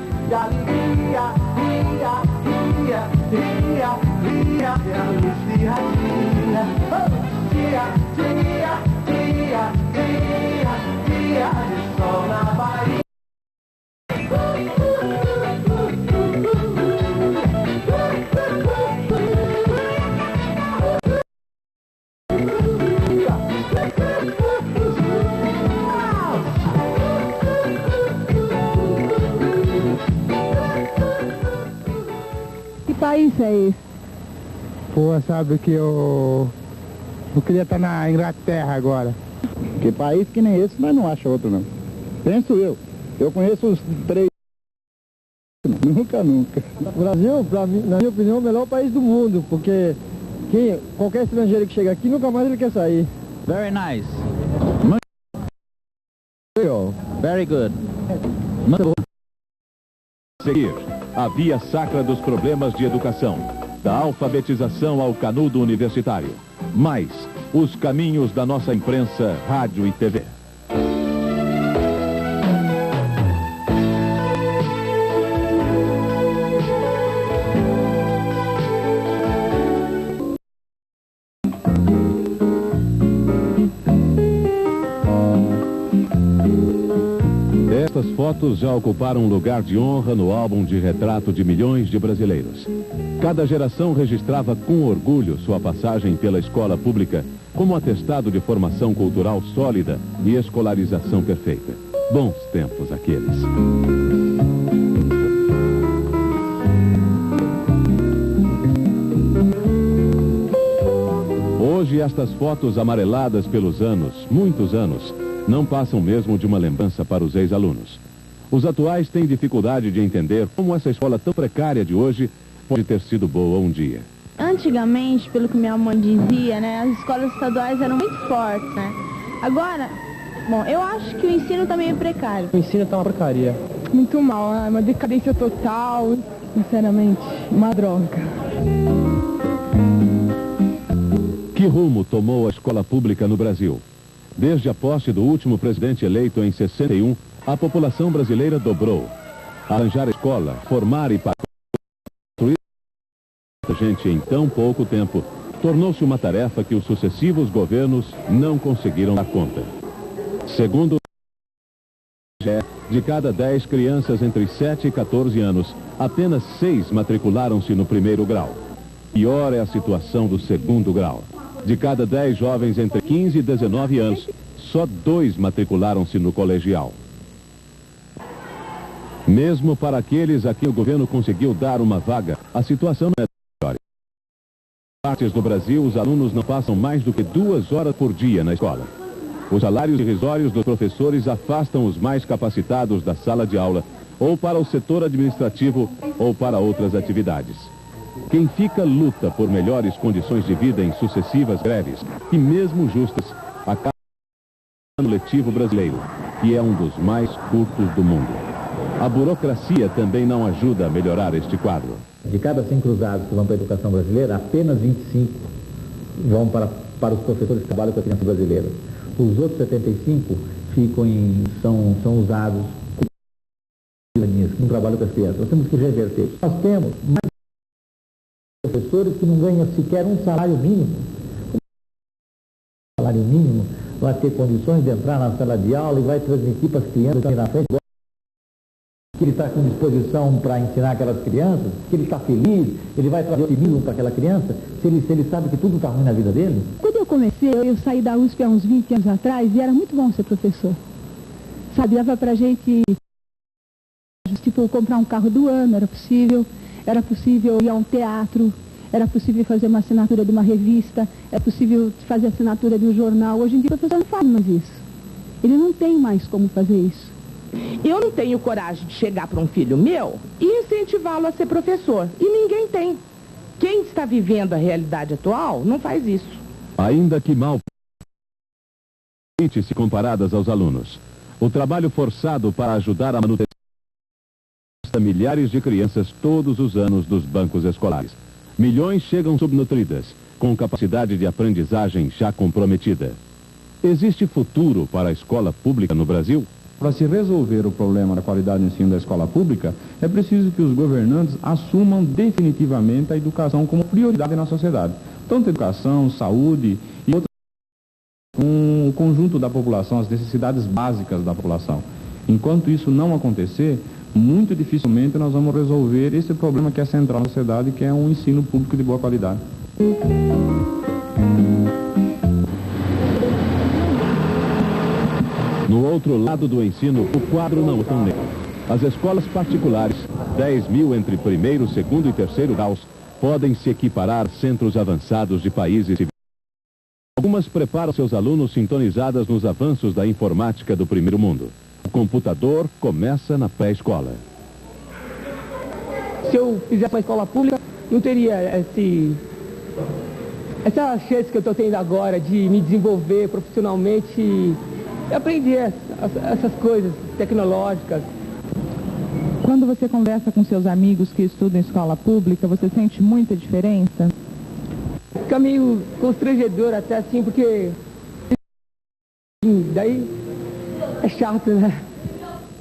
Que país é esse? Pô, sabe que eu queria estar na Inglaterra agora. Que país que nem esse, mas não acha outro não. Penso eu. Eu conheço os 3. Nunca. O Brasil, na minha opinião, é o melhor país do mundo, porque qualquer estrangeiro que chega aqui, nunca mais ele quer sair. Very nice. Very good. Seguir a via sacra dos problemas de educação, da alfabetização ao canudo universitário. Mais os caminhos da nossa imprensa, rádio e TV. Estas fotos já ocuparam um lugar de honra no álbum de retrato de milhões de brasileiros. Cada geração registrava com orgulho sua passagem pela escola pública como atestado de formação cultural sólida e escolarização perfeita. Bons tempos aqueles. Hoje estas fotos amareladas pelos anos, muitos anos, não passam mesmo de uma lembrança para os ex-alunos. Os atuais têm dificuldade de entender como essa escola tão precária de hoje pode ter sido boa um dia. Antigamente, pelo que minha mãe dizia, né, as escolas estaduais eram muito fortes, né? Agora, bom, eu acho que o ensino também é precário. O ensino tá uma porcaria. Muito mal, é uma decadência total, sinceramente, uma droga. Que rumo tomou a escola pública no Brasil? Desde a posse do último presidente eleito em 61, a população brasileira dobrou. Arranjar a escola, formar e pagar a gente em tão pouco tempo, tornou-se uma tarefa que os sucessivos governos não conseguiram dar conta. Segundo o IBGE, de cada 10 crianças entre 7 e 14 anos, apenas 6 matricularam-se no primeiro grau. Pior é a situação do segundo grau. De cada 10 jovens entre 15 e 19 anos, só 2 matricularam-se no colegial. Mesmo para aqueles a quem o governo conseguiu dar uma vaga, a situação não é melhor. Em partes do Brasil, os alunos não passam mais do que 2 horas por dia na escola. Os salários irrisórios dos professores afastam os mais capacitados da sala de aula, ou para o setor administrativo, ou para outras atividades. Quem fica luta por melhores condições de vida em sucessivas greves, e mesmo justas, acaba no letivo brasileiro, que é um dos mais curtos do mundo. A burocracia também não ajuda a melhorar este quadro. De cada 100 cruzados que vão para a educação brasileira, apenas 25 vão para os professores que trabalham com a criança brasileira. Os outros 75 são usados que não trabalham com as crianças. Nós temos que reverter. Nós temos mais professores que não ganham sequer um salário mínimo. O salário mínimo vai ter condições de entrar na sala de aula e vai transmitir para as crianças que estão na frente que ele está com disposição para ensinar aquelas crianças, que ele está feliz, ele vai trazer otimismo para aquela criança, se ele sabe que tudo está ruim na vida dele. Quando eu comecei, eu saí da USP há uns 20 anos atrás e era muito bom ser professor. Sabe, dava pra gente, tipo, comprar um carro do ano, era possível ir a um teatro, era possível fazer uma assinatura de uma revista, era possível fazer assinatura de um jornal. Hoje em dia o professor não faz mais isso. Ele não tem mais como fazer isso. Eu não tenho coragem de chegar para um filho meu e incentivá-lo a ser professor. E ninguém tem. Quem está vivendo a realidade atual não faz isso. Ainda que mal se comparadas aos alunos. O trabalho forçado para ajudar a manutenção de milhares de crianças todos os anos dos bancos escolares. Milhões chegam subnutridas, com capacidade de aprendizagem já comprometida. Existe futuro para a escola pública no Brasil? Para se resolver o problema da qualidade do ensino da escola pública, é preciso que os governantes assumam definitivamente a educação como prioridade na sociedade. Tanto educação, saúde e outras um conjunto da população, as necessidades básicas da população. Enquanto isso não acontecer, muito dificilmente nós vamos resolver esse problema que é central na sociedade, que é um ensino público de boa qualidade. No outro lado do ensino, o quadro não é tão negro. As escolas particulares, 10 mil entre primeiro, segundo e terceiro graus, podem se equiparar a centros avançados de países civilizados. Algumas preparam seus alunos sintonizadas nos avanços da informática do primeiro mundo. O computador começa na pré-escola. Se eu fizesse uma escola pública, não teria essa chance que eu estou tendo agora de me desenvolver profissionalmente e aprender essas coisas tecnológicas. Quando você conversa com seus amigos que estudam em escola pública, você sente muita diferença? Fica meio constrangedor até assim, porque daí é chato, né?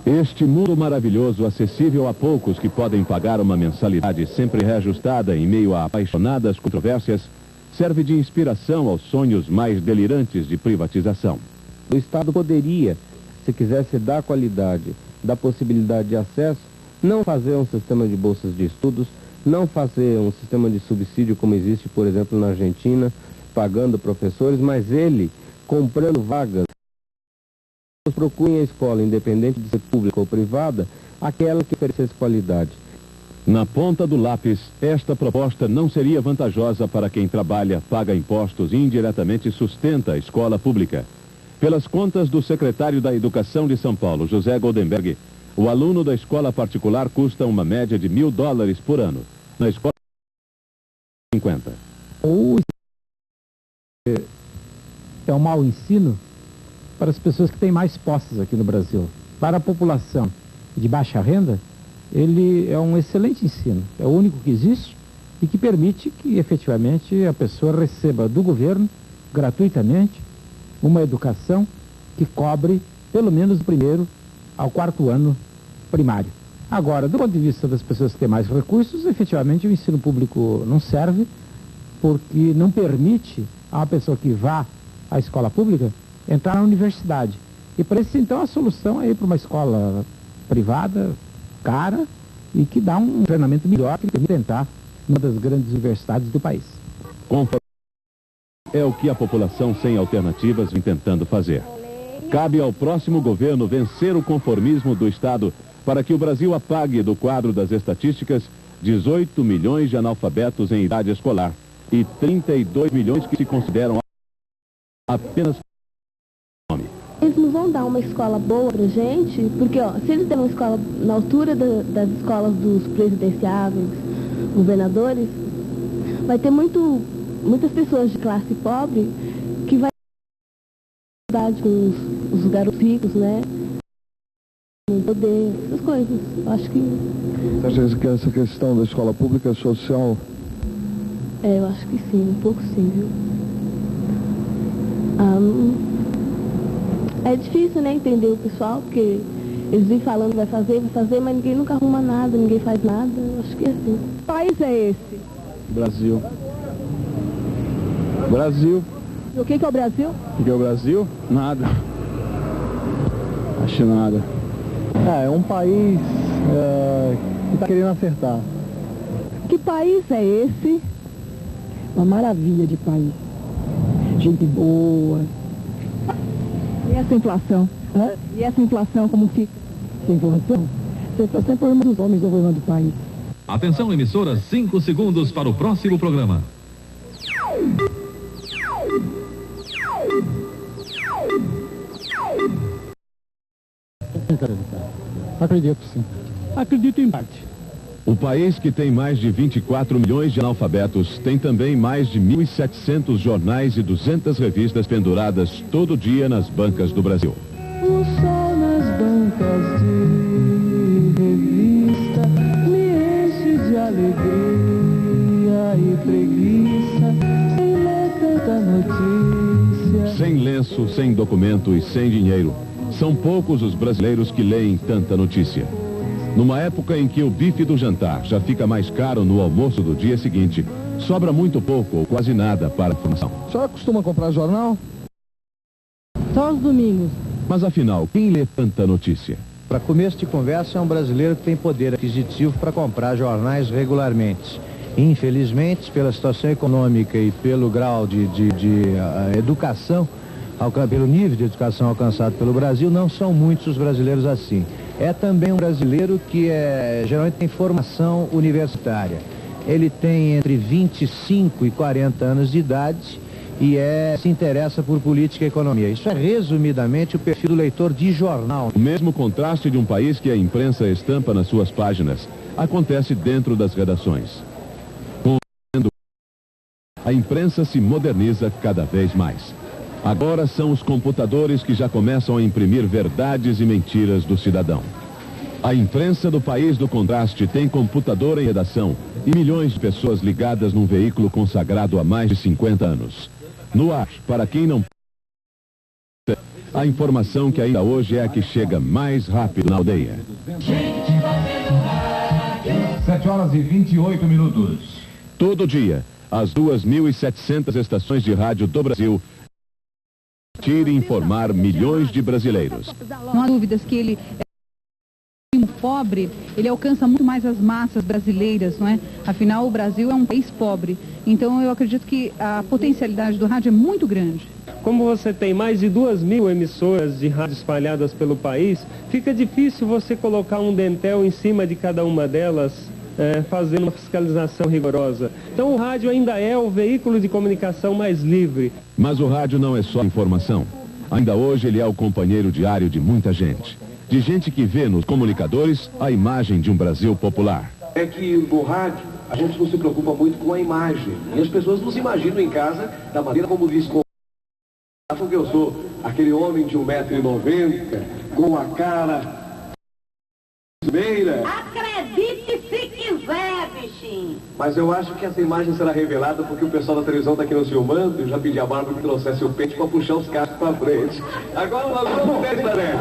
Este mundo maravilhoso, acessível a poucos que podem pagar uma mensalidade sempre reajustada em meio a apaixonadas controvérsias, serve de inspiração aos sonhos mais delirantes de privatização. O Estado poderia, se quisesse dar qualidade, dar possibilidade de acesso, não fazer um sistema de bolsas de estudos, não fazer um sistema de subsídio como existe, por exemplo, na Argentina, pagando professores, mas ele, comprando vagas, procurem a escola, independente de ser pública ou privada, aquela que oferecesse qualidade. Na ponta do lápis, esta proposta não seria vantajosa para quem trabalha, paga impostos e indiretamente sustenta a escola pública. Pelas contas do secretário da Educação de São Paulo, José Goldenberg, o aluno da escola particular custa uma média de $1.000 por ano. Na escola, 50. É um mau ensino para as pessoas que têm mais posses aqui no Brasil. Para a população de baixa renda, ele é um excelente ensino. É o único que existe e que permite que, efetivamente, a pessoa receba do governo, gratuitamente, uma educação que cobre pelo menos do primeiro ao quarto ano primário. Agora, do ponto de vista das pessoas que têm mais recursos, efetivamente o ensino público não serve, porque não permite a uma pessoa que vá à escola pública entrar na universidade. E para isso, então, a solução é ir para uma escola privada, cara, e que dá um treinamento melhor, que permite entrar numa das grandes universidades do país. É o que a população sem alternativas vem tentando fazer. Cabe ao próximo governo vencer o conformismo do Estado para que o Brasil apague do quadro das estatísticas 18 milhões de analfabetos em idade escolar e 32 milhões que se consideram apenas nome. Eles não vão dar uma escola boa pra gente, porque ó, se eles derem uma escola na altura das escolas dos presidenciáveis, governadores, vai ter muitas pessoas de classe pobre que vai ter com os garotos ricos, né? Não poder, essas coisas. Eu acho que... Você acha que essa questão da escola pública é social? É, eu acho que sim, um pouco sim, viu? É difícil, né, entender o pessoal, porque eles vêm falando vai fazer, mas ninguém nunca arruma nada, ninguém faz nada. Eu acho que é assim. Que país é esse? Brasil. Brasil. E o que é o Brasil? O que é o Brasil? Nada. Acho nada. É um país que está querendo acertar. Que país é esse? Uma maravilha de país. Gente boa. E essa inflação? E essa inflação como fica? Essa inflação? Essa inflação é problema dos homens, não é problema do país. Atenção, emissora, 5 segundos para o próximo programa. Acredito, sim. Acredito em parte. O país, que tem mais de 24 milhões de analfabetos, tem também mais de 1.700 jornais e 200 revistas penduradas todo dia nas bancas do Brasil. O sol nas bancas de revista me enche de alegria e preguiça sem ler tanta notícia. Sem lenço, sem documento e sem dinheiro, são poucos os brasileiros que leem tanta notícia. Numa época em que o bife do jantar já fica mais caro no almoço do dia seguinte, sobra muito pouco ou quase nada para a formação. A senhora costuma comprar jornal? Só os domingos. Mas afinal, quem lê tanta notícia? Para começo de conversa, é um brasileiro que tem poder aquisitivo para comprar jornais regularmente. Infelizmente, pela situação econômica e pelo grau de educação, pelo nível de educação alcançado pelo Brasil, não são muitos os brasileiros assim. É também um brasileiro que geralmente tem formação universitária. Ele tem entre 25 e 40 anos de idade e se interessa por política e economia. Isso é, resumidamente, o perfil do leitor de jornal. O mesmo contraste de um país que a imprensa estampa nas suas páginas acontece dentro das redações. A imprensa se moderniza cada vez mais. Agora são os computadores que já começam a imprimir verdades e mentiras do cidadão. A imprensa do país do contraste tem computador em redação e milhões de pessoas ligadas num veículo consagrado há mais de 50 anos. No ar, para quem não... A informação que ainda hoje é a que chega mais rápido na aldeia. 7 horas e 28 minutos. Todo dia, as 2.700 estações de rádio do Brasil tire informar milhões de brasileiros. Não há dúvidas que ele pobre, ele alcança muito mais as massas brasileiras, não é? Afinal, o Brasil é um país pobre. Então, eu acredito que a potencialidade do rádio é muito grande. Como você tem mais de 2.000 emissoras de rádio espalhadas pelo país, fica difícil você colocar um dentel em cima de cada uma delas, fazendo uma fiscalização rigorosa. Então, o rádio ainda é o veículo de comunicação mais livre. Mas o rádio não é só informação. Ainda hoje ele é o companheiro diário de muita gente. De gente que vê nos comunicadores a imagem de um Brasil popular. É que no rádio a gente não se preocupa muito com a imagem. E as pessoas não se imaginam em casa da maneira como diz porque eu sou aquele homem de 1,90 m, com a cara... Acredite se quiser, bichinho. Mas eu acho que essa imagem será revelada porque o pessoal da televisão está aqui nos filmando. Eu já pedi a Bárbara que trouxesse o pente para puxar os cachos para frente. Agora nós vamos ver, Saré.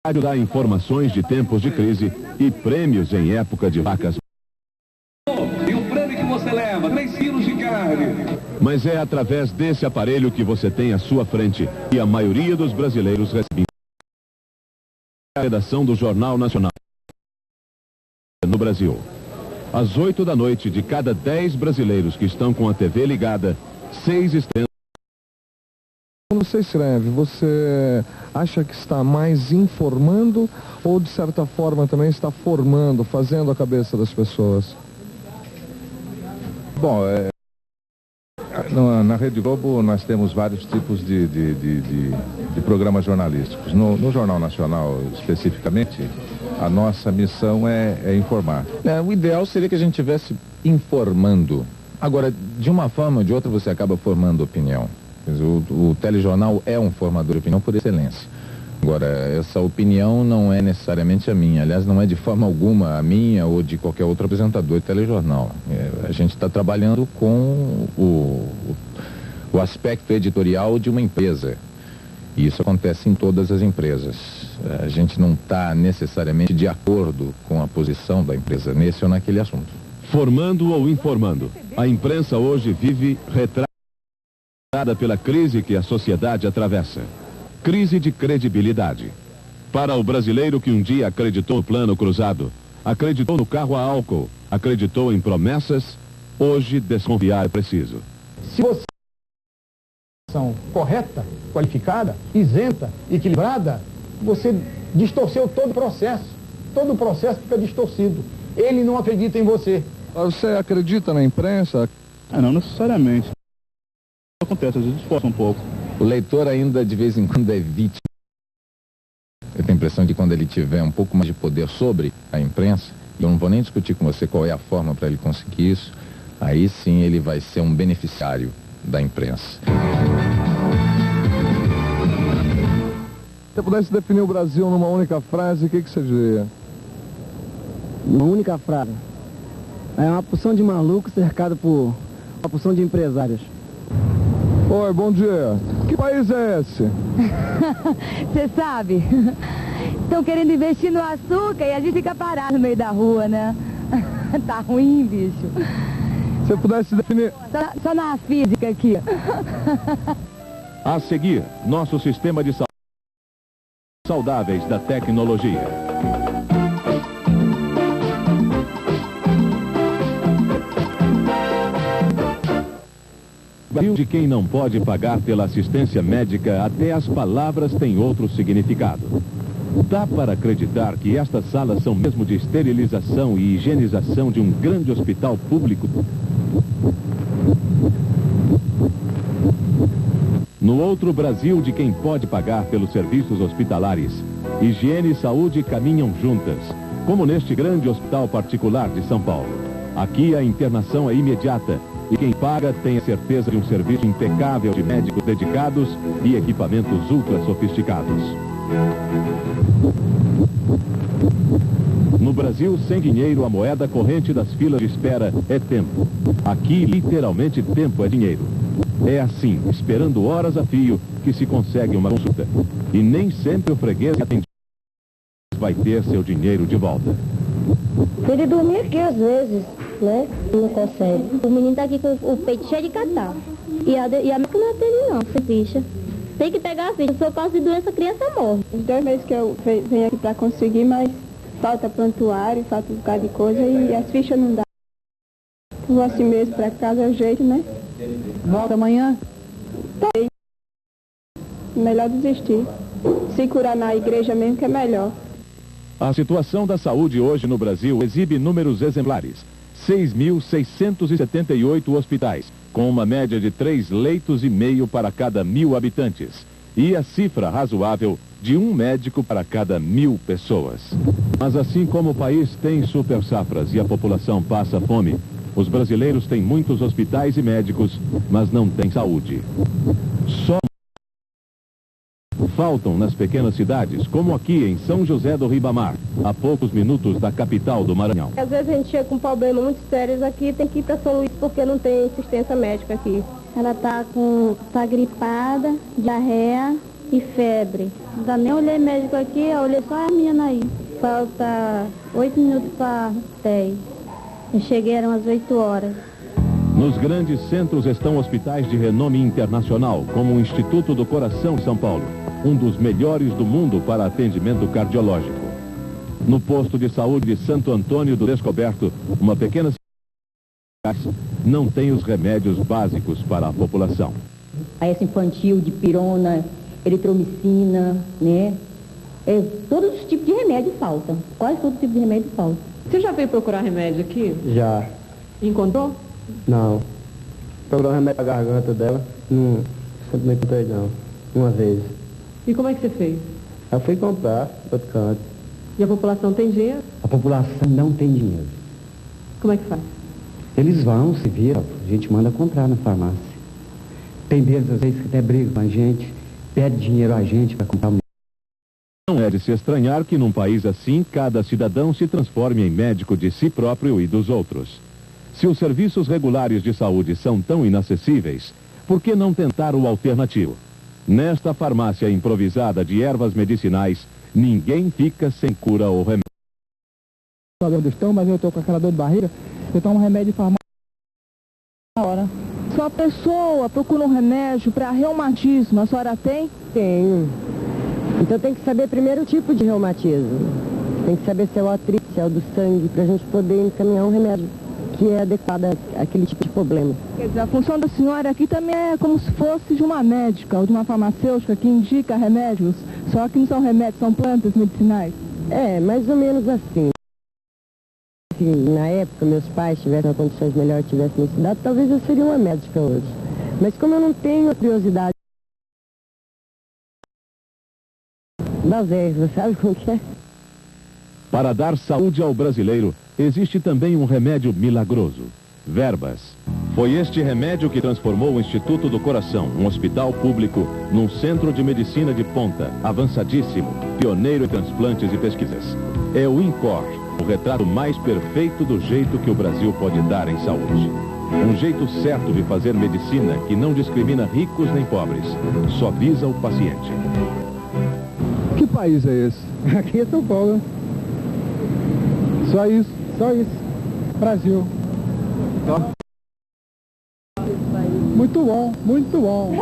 A rádio dá informações de tempos de crise e prêmios em época de vacas. E o prêmio que você leva, 3 quilos de carne. Mas é através desse aparelho que você tem à sua frente e a maioria dos brasileiros recebe a redação do Jornal Nacional no Brasil. Às 8 da noite, de cada 10 brasileiros que estão com a TV ligada, 6 estão... Quando você escreve, você acha que está mais informando ou, de certa forma, também está formando, fazendo a cabeça das pessoas? Bom, na Rede Globo nós temos vários tipos de programas jornalísticos. No Jornal Nacional, especificamente, a nossa missão é informar. O ideal seria que a gente estivesse informando. Agora, de uma forma ou de outra, você acaba formando opinião. O telejornal é um formador de opinião por excelência. Agora, essa opinião não é necessariamente a minha. Aliás, não é de forma alguma a minha ou de qualquer outro apresentador de telejornal. A gente está trabalhando com o aspecto editorial de uma empresa. E isso acontece em todas as empresas. A gente não está necessariamente de acordo com a posição da empresa nesse ou naquele assunto. Formando ou informando, a imprensa hoje vive retratada pela crise que a sociedade atravessa. Crise de credibilidade. Para o brasileiro que um dia acreditou no plano cruzado, acreditou no carro a álcool, acreditou em promessas, hoje desconfiar é preciso. Se você ação correta, qualificada, isenta, equilibrada, você distorceu todo o processo. Todo o processo fica distorcido. Ele não acredita em você. Você acredita na imprensa? Não necessariamente. Acontece, às vezes esforça um pouco. O leitor ainda de vez em quando é vítima. Eu tenho a impressão que quando ele tiver um pouco mais de poder sobre a imprensa, eu não vou nem discutir com você qual é a forma para ele conseguir isso, aí sim ele vai ser um beneficiário da imprensa. Se você pudesse definir o Brasil numa única frase, o que você diria? Uma única frase. É uma porção de malucos cercado por uma porção de empresários. Oi, bom dia. Que país é esse? Você sabe, estão querendo investir no açúcar e a gente fica parado no meio da rua, né? Tá ruim, bicho. Se você pudesse definir... Só na física aqui. A seguir, nosso sistema de saúde saudáveis da tecnologia. De quem não pode pagar pela assistência médica, até as palavras têm outro significado. Dá para acreditar que estas salas são mesmo de esterilização e higienização de um grande hospital público? No outro Brasil de quem pode pagar pelos serviços hospitalares, higiene e saúde caminham juntas, como neste grande hospital particular de São Paulo. Aqui a internação é imediata e quem paga tem a certeza de um serviço impecável de médicos dedicados e equipamentos ultra sofisticados. No Brasil, sem dinheiro, a moeda corrente das filas de espera é tempo. Aqui, literalmente, tempo é dinheiro. É assim, esperando horas a fio, que se consegue uma consulta. E nem sempre o freguês atendido vai ter seu dinheiro de volta. Ele dormir aqui às vezes, né? Não consegue. O menino tá aqui com o peito cheio de catarro. E a máquina não atende não, sem ficha. Tem que pegar a ficha. Se for causa de doença, a criança morre. Os 2 meses que eu venho aqui pra conseguir, mas falta prontuário, falta um bocado de coisa e as fichas não dá. Vou assim mesmo pra casa, é o jeito, né? Volta amanhã? Tá aí. Melhor desistir. Se curar na igreja mesmo que é melhor. A situação da saúde hoje no Brasil exibe números exemplares. 6.678 hospitais, com uma média de 3,5 leitos para cada 1.000 habitantes. E a cifra razoável de 1 médico para cada 1.000 pessoas. Mas assim como o país tem super safras e a população passa fome, os brasileiros têm muitos hospitais e médicos, mas não têm saúde. Só faltam nas pequenas cidades, como aqui em São José do Ribamar, a poucos minutos da capital do Maranhão. Às vezes a gente chega com problemas muito sérios aqui, tem que ir para São Luís porque não tem assistência médica aqui. Ela tá gripada, diarreia e febre. Não dá nem olhei médico aqui, eu olhei só a menina aí. Falta 8 minutos para 10. Eu cheguei, eram às 8 horas. Nos grandes centros estão hospitais de renome internacional, como o Instituto do Coração de São Paulo, um dos melhores do mundo para atendimento cardiológico. No posto de saúde de Santo Antônio do Descoberto, uma pequena cidade não tem os remédios básicos para a população. A essa infantil de pirona, eritromicina, né? Todos os tipos de remédio faltam. Quase todo tipo de remédio falta. Você já veio procurar remédio aqui? Já. Encontrou? Não. Procurou remédio pra garganta dela. Não encontrei não. Uma vez. E como é que você fez? Eu fui comprar, outro canto. E a população tem dinheiro? A população não tem dinheiro. Como é que faz? Eles vão, se viram, a gente manda comprar na farmácia. Tem deles, às vezes, que até brigam com a gente, pede dinheiro a gente para comprar um. Não é de se estranhar que num país assim, cada cidadão se transforme em médico de si próprio e dos outros. Se os serviços regulares de saúde são tão inacessíveis, por que não tentar o alternativo? Nesta farmácia improvisada de ervas medicinais, ninguém fica sem cura ou remédio. Não sei onde estão, mas eu estou com aquela dor de barriga, eu tomo remédio de farmácia na hora. Se uma pessoa procura um remédio para reumatismo, a senhora tem? Tenho. Então tem que saber primeiro o tipo de reumatismo. Tem que saber se é o artrite, se é o do sangue, para a gente poder encaminhar um remédio que é adequado àquele tipo de problema. Quer dizer, a função da senhora aqui também é como se fosse de uma médica ou de uma farmacêutica que indica remédios, só que não são remédios, são plantas medicinais. É, mais ou menos assim. Se na época meus pais tivessem condições melhores, tivessem me estudado, talvez eu seria uma médica hoje. Mas como eu não tenho curiosidade das ervas, sabe como que é? Para dar saúde ao brasileiro, existe também um remédio milagroso: verbas. Foi este remédio que transformou o Instituto do Coração, um hospital público, num centro de medicina de ponta, avançadíssimo, pioneiro em transplantes e pesquisas. É o INCOR, o retrato mais perfeito do jeito que o Brasil pode dar em saúde. Um jeito certo de fazer medicina que não discrimina ricos nem pobres, só visa o paciente. Que país é esse? Aqui é São Paulo. Só isso, só isso. Brasil. Muito bom, muito bom.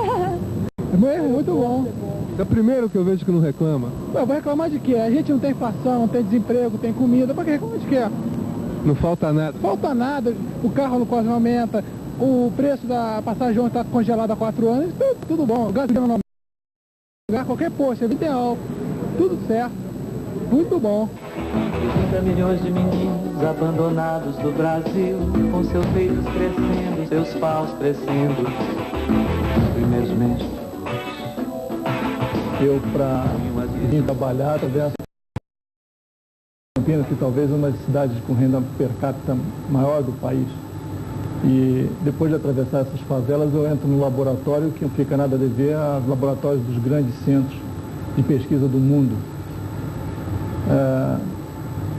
Muito bom. É o primeiro que eu vejo que não reclama. Ué, vai reclamar de quê? A gente não tem inflação, não tem desemprego, tem comida. Para que reclamar de quê? Não falta nada. Falta nada. O carro quase não aumenta. O preço da passagem está congelado há 4 anos. Tudo bom. Gasolina não aumenta. Qualquer posto, é ideal. Tudo certo. Muito bom. 30 milhões de meninos abandonados do Brasil, com seus peitos crescendo, seus paus crescendo. Os primeiros médicos. Eu, para vir trabalhar, através Campinas, que talvez é uma das cidades com renda per capita maior do país. E depois de atravessar essas favelas, eu entro no laboratório, que não fica nada a dever aos laboratórios dos grandes centros de pesquisa do mundo.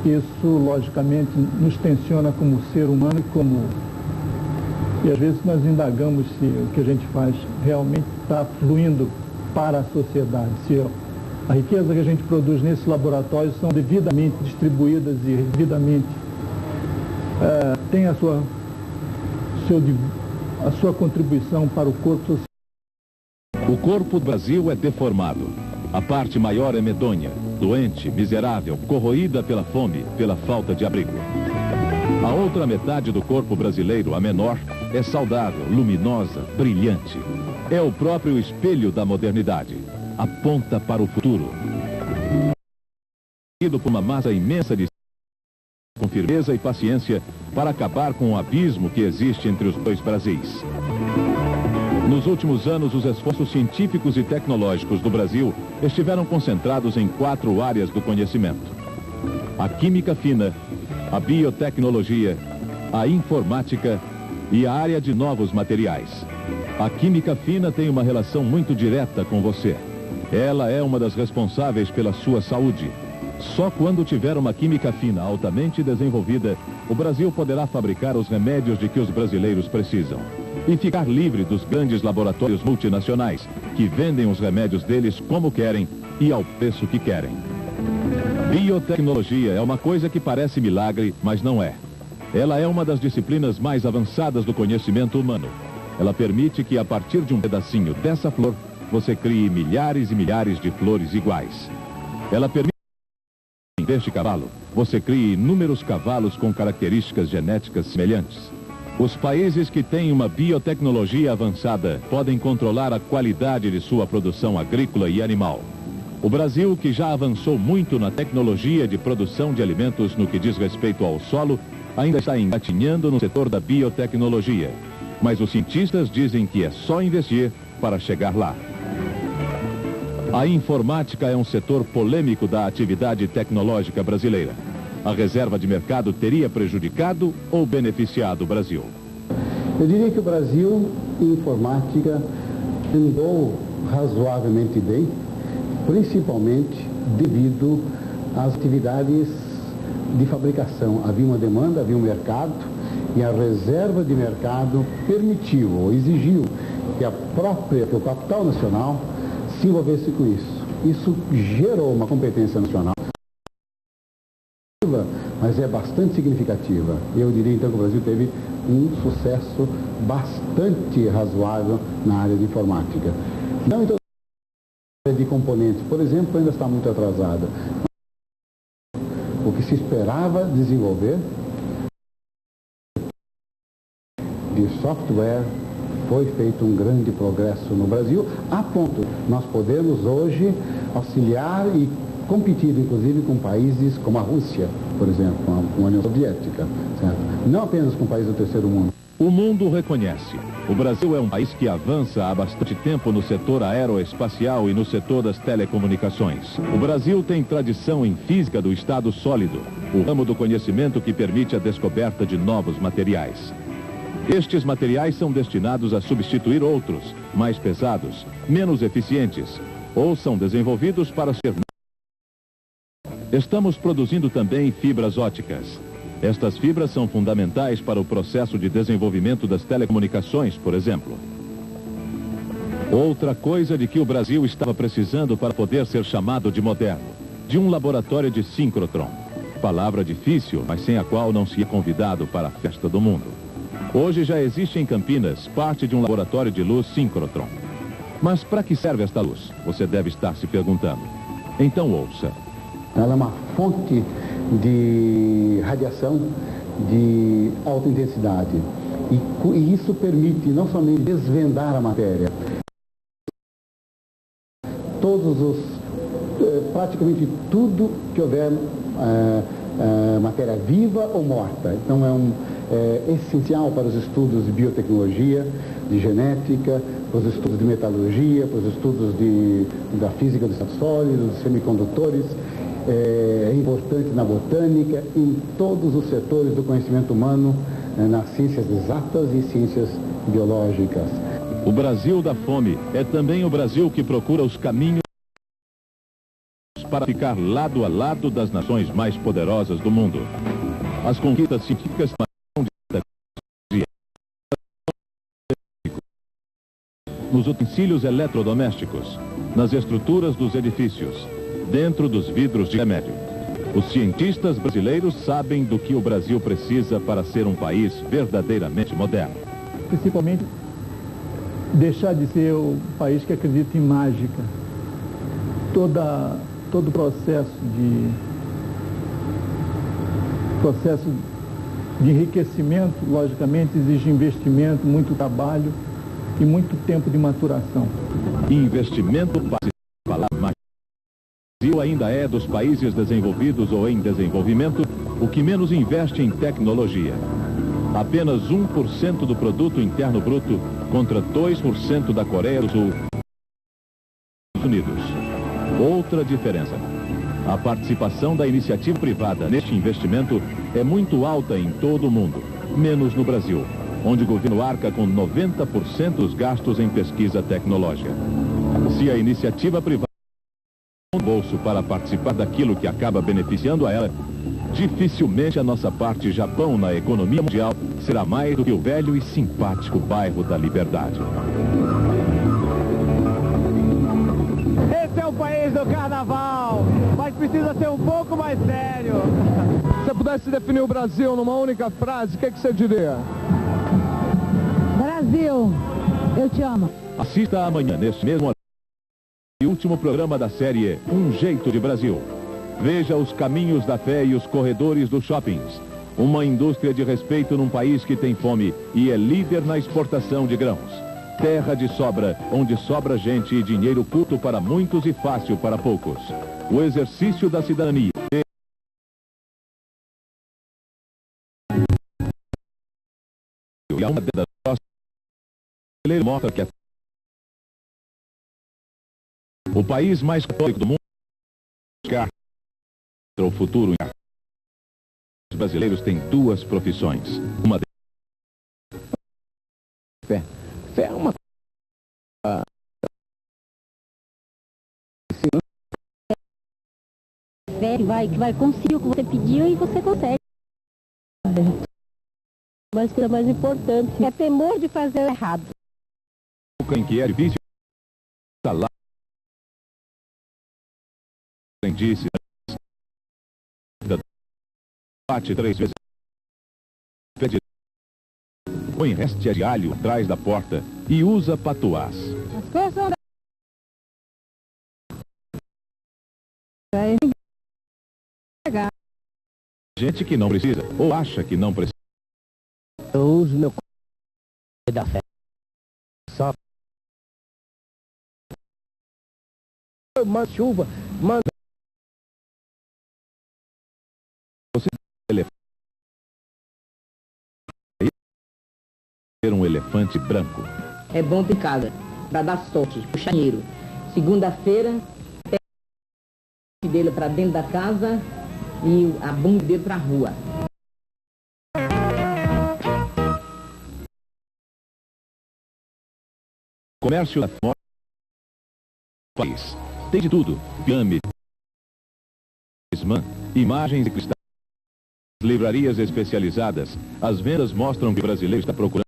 Isso, logicamente, nos tensiona como ser humano e às vezes nós indagamos se o que a gente faz realmente está fluindo para a sociedade, se a riqueza que a gente produz nesses laboratórios são devidamente distribuídas e devidamente tem a sua contribuição para o corpo social. O corpo do Brasil é deformado. A parte maior é medonha, doente, miserável, corroída pela fome, pela falta de abrigo. A outra metade do corpo brasileiro, a menor, é saudável, luminosa, brilhante. É o próprio espelho da modernidade. Aponta para o futuro. Seguido por uma massa imensa de com firmeza e paciência para acabar com o abismo que existe entre os dois Brasis. Nos últimos anos, os esforços científicos e tecnológicos do Brasil estiveram concentrados em 4 áreas do conhecimento: a química fina, a biotecnologia, a informática e a área de novos materiais. A química fina tem uma relação muito direta com você. Ela é uma das responsáveis pela sua saúde. Só quando tiver uma química fina altamente desenvolvida, o Brasil poderá fabricar os remédios de que os brasileiros precisam e ficar livre dos grandes laboratórios multinacionais que vendem os remédios deles como querem e ao preço que querem. Biotecnologia é uma coisa que parece milagre, mas não é. Ela é uma das disciplinas mais avançadas do conhecimento humano. Ela permite que, a partir de um pedacinho dessa flor, você crie milhares e milhares de flores iguais. Ela permite deste cavalo, você cria inúmeros cavalos com características genéticas semelhantes. Os países que têm uma biotecnologia avançada podem controlar a qualidade de sua produção agrícola e animal. O Brasil, que já avançou muito na tecnologia de produção de alimentos no que diz respeito ao solo, ainda está engatinhando no setor da biotecnologia. Mas os cientistas dizem que é só investir para chegar lá. A informática é um setor polêmico da atividade tecnológica brasileira. A reserva de mercado teria prejudicado ou beneficiado o Brasil? Eu diria que o Brasil, em informática, andou razoavelmente bem, principalmente devido às atividades de fabricação. Havia uma demanda, havia um mercado, e a reserva de mercado permitiu ou exigiu que o capital nacional se envolvesse com isso. Isso gerou uma competência nacional, mas é bastante significativa. Eu diria então que o Brasil teve um sucesso bastante razoável na área de informática. Não em toda a área de componentes, por exemplo, ainda está muito atrasada. O que se esperava desenvolver de software, foi feito um grande progresso no Brasil, a ponto de nós podemos hoje auxiliar e competir, inclusive, com países como a Rússia, por exemplo, com a União Soviética, certo? Não apenas com países do terceiro mundo. O mundo reconhece. O Brasil é um país que avança há bastante tempo no setor aeroespacial e no setor das telecomunicações. O Brasil tem tradição em física do estado sólido, o ramo do conhecimento que permite a descoberta de novos materiais. Estes materiais são destinados a substituir outros, mais pesados, menos eficientes, ou são desenvolvidos para ser... Estamos produzindo também fibras óticas. Estas fibras são fundamentais para o processo de desenvolvimento das telecomunicações, por exemplo. Outra coisa de que o Brasil estava precisando para poder ser chamado de moderno, de um laboratório de síncrotron. Palavra difícil, mas sem a qual não se é convidado para a festa do mundo. Hoje já existe em Campinas parte de um laboratório de luz síncrotron. Mas para que serve esta luz? Você deve estar se perguntando. Então ouça. Ela é uma fonte de radiação de alta intensidade. E isso permite não somente desvendar a matéria, praticamente tudo que houver matéria viva ou morta. Então é essencial para os estudos de biotecnologia, de genética, para os estudos de metalurgia, para os estudos da física dos sólidos, dos semicondutores. É importante na botânica, em todos os setores do conhecimento humano, nas ciências exatas e ciências biológicas. O Brasil da fome é também o Brasil que procura os caminhos para ficar lado a lado das nações mais poderosas do mundo. As conquistas científicas nos utensílios eletrodomésticos, nas estruturas dos edifícios, dentro dos vidros de remédio. Os cientistas brasileiros sabem do que o Brasil precisa para ser um país verdadeiramente moderno. Principalmente deixar de ser o país que acredita em mágica. Todo processo de enriquecimento, logicamente, exige investimento, muito trabalho e muito tempo de maturação. Investimento para falar mais. O Brasil ainda é dos países desenvolvidos ou em desenvolvimento o que menos investe em tecnologia. Apenas 1% do produto interno bruto contra 2% da Coreia do Sul e Estados Unidos. Outra diferença. A participação da iniciativa privada neste investimento é muito alta em todo o mundo, menos no Brasil, onde o governo arca com 90% dos gastos em pesquisa tecnológica. Se a iniciativa privada tem um bolso para participar daquilo que acaba beneficiando a ela, dificilmente a nossa parte Japão na economia mundial será mais do que o velho e simpático bairro da Liberdade. Esse é o país do carnaval, mas precisa ser um pouco mais sério. Se você pudesse definir o Brasil numa única frase, o que você diria? Brasil, eu te amo. Assista amanhã, neste mesmo horário, o último programa da série Um Jeito de Brasil. Veja os caminhos da fé e os corredores dos shoppings. Uma indústria de respeito num país que tem fome e é líder na exportação de grãos. Terra de sobra, onde sobra gente e dinheiro curto para muitos e fácil para poucos. O exercício da cidadania. E a uma das brasileiro mostra que o país mais católico do mundo o futuro. Os brasileiros têm duas profissões. Uma fé. Fé é uma fé que vai conseguir o que você pediu e você consegue. Mas que é mais importante é temor de fazer errado. Em que é difícil salário. Disse bate 3 vezes. Pede. Põe reste de alho atrás da porta e usa patuás. As coisas são Gente que não precisa ou acha que não precisa. Eu uso meu da fé. Só manda chuva, manda. Você ser um elefante branco. É bom picada, para dar sorte, puxar dinheiro. Segunda-feira, dele para dentro da casa e a bunda dele para a rua. Comércio da fome. País. Tem de tudo. Pirâmide. Imagens e cristais. Livrarias especializadas. As vendas mostram que o brasileiro está procurando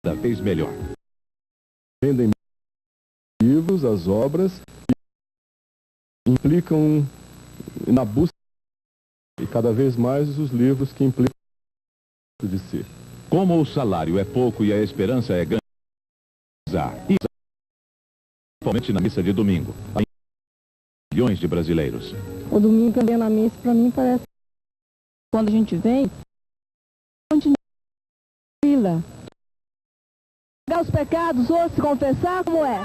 cada vez melhor. Vendem livros, as obras, que implicam na busca e cada vez mais os livros que implicam de si. Como o salário é pouco e a esperança é grande, principalmente na missa de domingo, há milhões de brasileiros. O domingo também na missa, para mim parece quando a gente vem, continua fila. Pegar os pecados, ou se confessar, como é?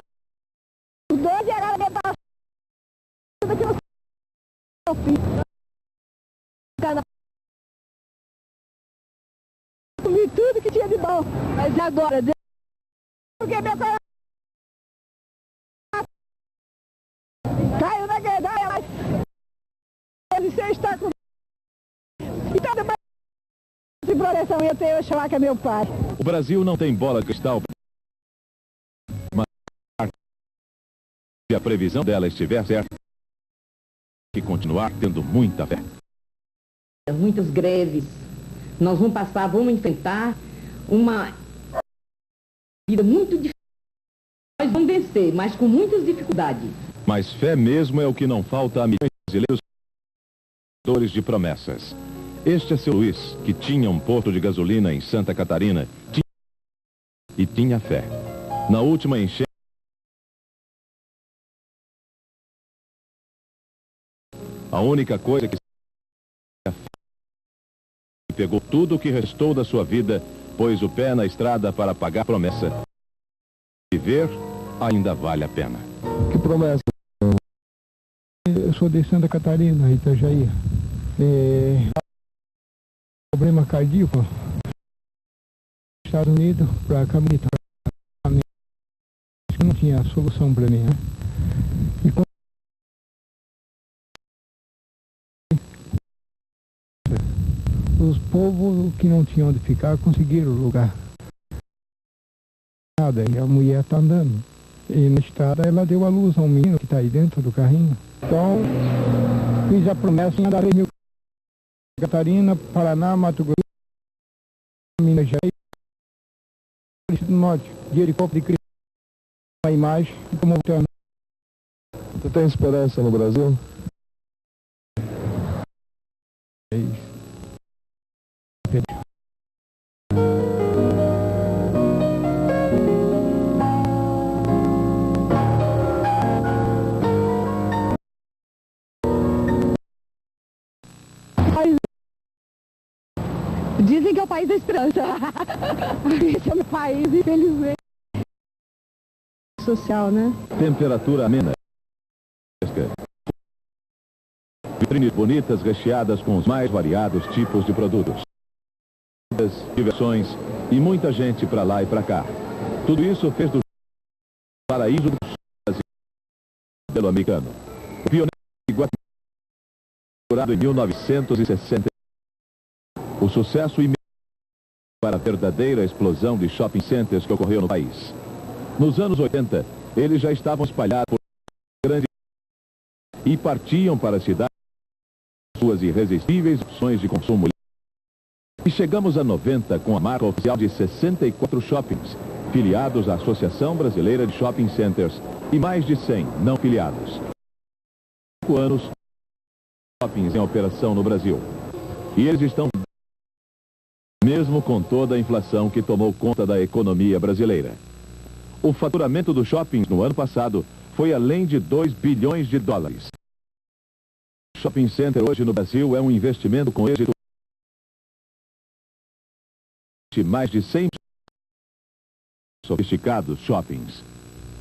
Os dois chegaram a para que eu comi tudo que tinha de bom, mas agora, porque meu coração caiu na guerra, mas você está com então depois de proteção eu tenho que chamar que é meu pai. O Brasil não tem bola de cristal, mas se a previsão dela estiver certa, que continuar tendo muita fé. Muitas greves. Nós vamos enfrentar uma vida muito difícil. Nós vamos vencer, mas com muitas dificuldades. Mas fé mesmo é o que não falta a milhões de brasileiros de promessas. Este é seu Luiz, que tinha um posto de gasolina em Santa Catarina e tinha fé. Na última enchente, a única coisa que pegou tudo o que restou da sua vida, pôs o pé na estrada para pagar a promessa. Viver ainda vale a pena. Que promessa? Eu sou de Santa Catarina, Itajaí. Problema cardíaco. Estados Unidos para Camita. Não tinha solução para mim, né? E quando os povos que não tinham onde ficar conseguiram lugar. E a mulher está andando. E na estrada ela deu a luz a um menino que está aí dentro do carrinho. Então, fiz a promessa em andar 3.000 Catarina, Paraná, Mato Grosso, Minas Gerais, do Norte, de helicóptero de Cristo, a imagem e como voltando. Você tem esperança no Brasil? É isso. Dizem que é o país da esperança. Esse é o meu país, infelizmente. Social, né? Temperatura amena. Vitrines bonitas recheadas com os mais variados tipos de produtos. Diversões e muita gente para lá e para cá. Tudo isso fez do paraíso do Brasil pelo americano. O pioneiro de Guatemala, em 1960. O sucesso imediato para a verdadeira explosão de shopping centers que ocorreu no país. Nos anos 80, eles já estavam espalhados por grandes e partiam para a cidade suas irresistíveis opções de consumo. E chegamos a 90 com a marca oficial de 64 shoppings, filiados à Associação Brasileira de Shopping Centers e mais de 100 não filiados. 5 anos shoppings em operação no Brasil. E eles estão mesmo com toda a inflação que tomou conta da economia brasileira. O faturamento dos shoppings no ano passado foi além de 2 bilhões de dólares. O shopping center hoje no Brasil é um investimento com êxito de mais de 100 sofisticados shoppings.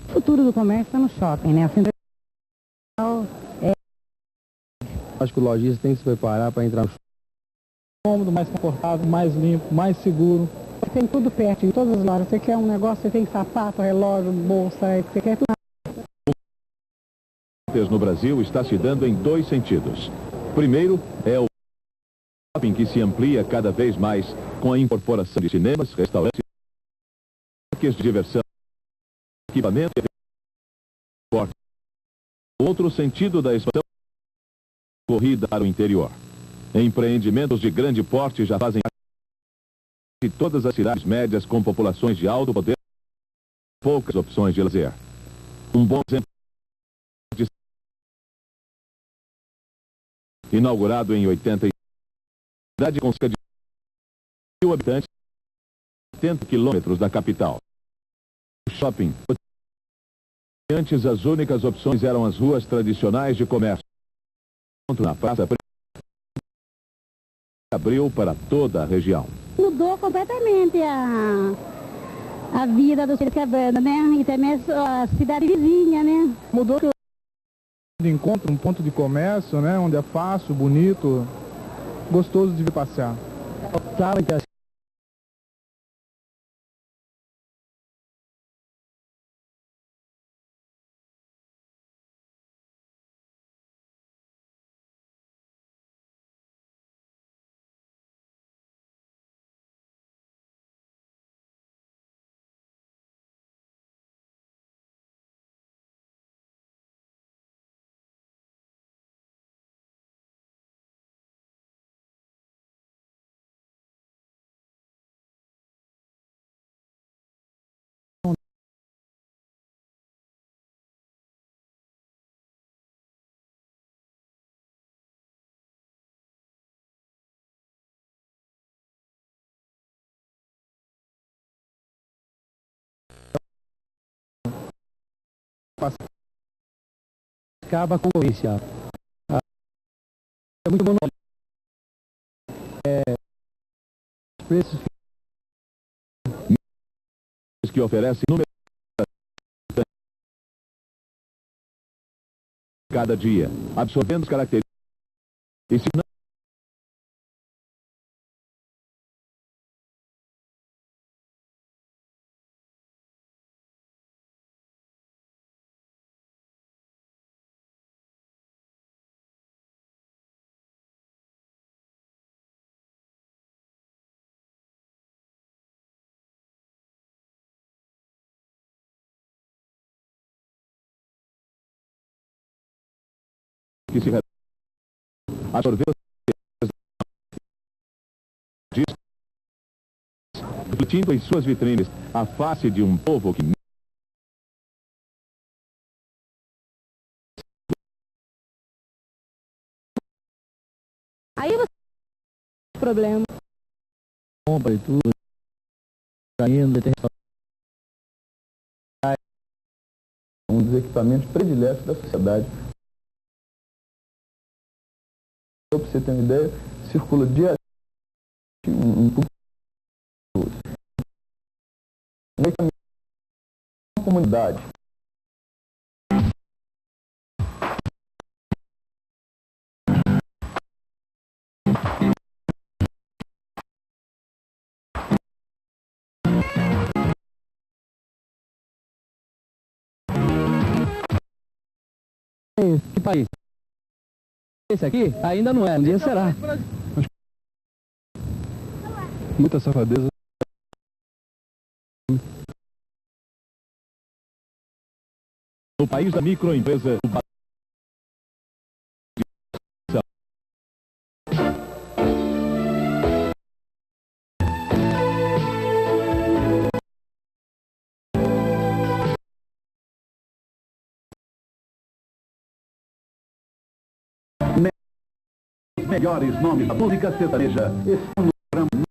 O futuro do comércio está no shopping, né? Acho que o lojista tem que se preparar para entrar no shopping. Cômodo, mais confortável, mais limpo, mais seguro. Tem tudo perto, em todas as lojas. Você quer um negócio, você tem sapato, relógio, bolsa, você quer tudo. No Brasil está se dando em 2 sentidos. Primeiro é o shopping que se amplia cada vez mais com a incorporação de cinemas, restaurantes, parques de diversão, equipamento e esporte. Outro sentido da expansão é a corrida para o interior. Empreendimentos de grande porte já fazem parte de todas as cidades médias com populações de alto poder e poucas opções de lazer. Um bom exemplo de inaugurado em 80, cidade com cerca de 1.000 habitantes, 80 quilômetros da capital. O shopping. Antes as únicas opções eram as ruas tradicionais de comércio. Na praça abriu para toda a região. Mudou completamente a vida do Sorocabana, né? E também a cidade vizinha, né? Mudou de encontro, um ponto de comércio, né? Onde é fácil, bonito, gostoso de vir passear. Acaba com a concorrência. É muito bom. Preços que oferecem número cada dia, absorvendo as características e se não que se absorveu refletindo em suas vitrines a face de um povo que Aí você tem problema. Compra e tudo. Ainda tem um dos equipamentos prediletos da sociedade. Para você ter uma ideia, circula diariamente uma comunidade. Que país? Esse aqui ainda não é, um dia será. Muita safadeza. No país da microempresa, Os melhores nomes da música sertaneja estão no programa.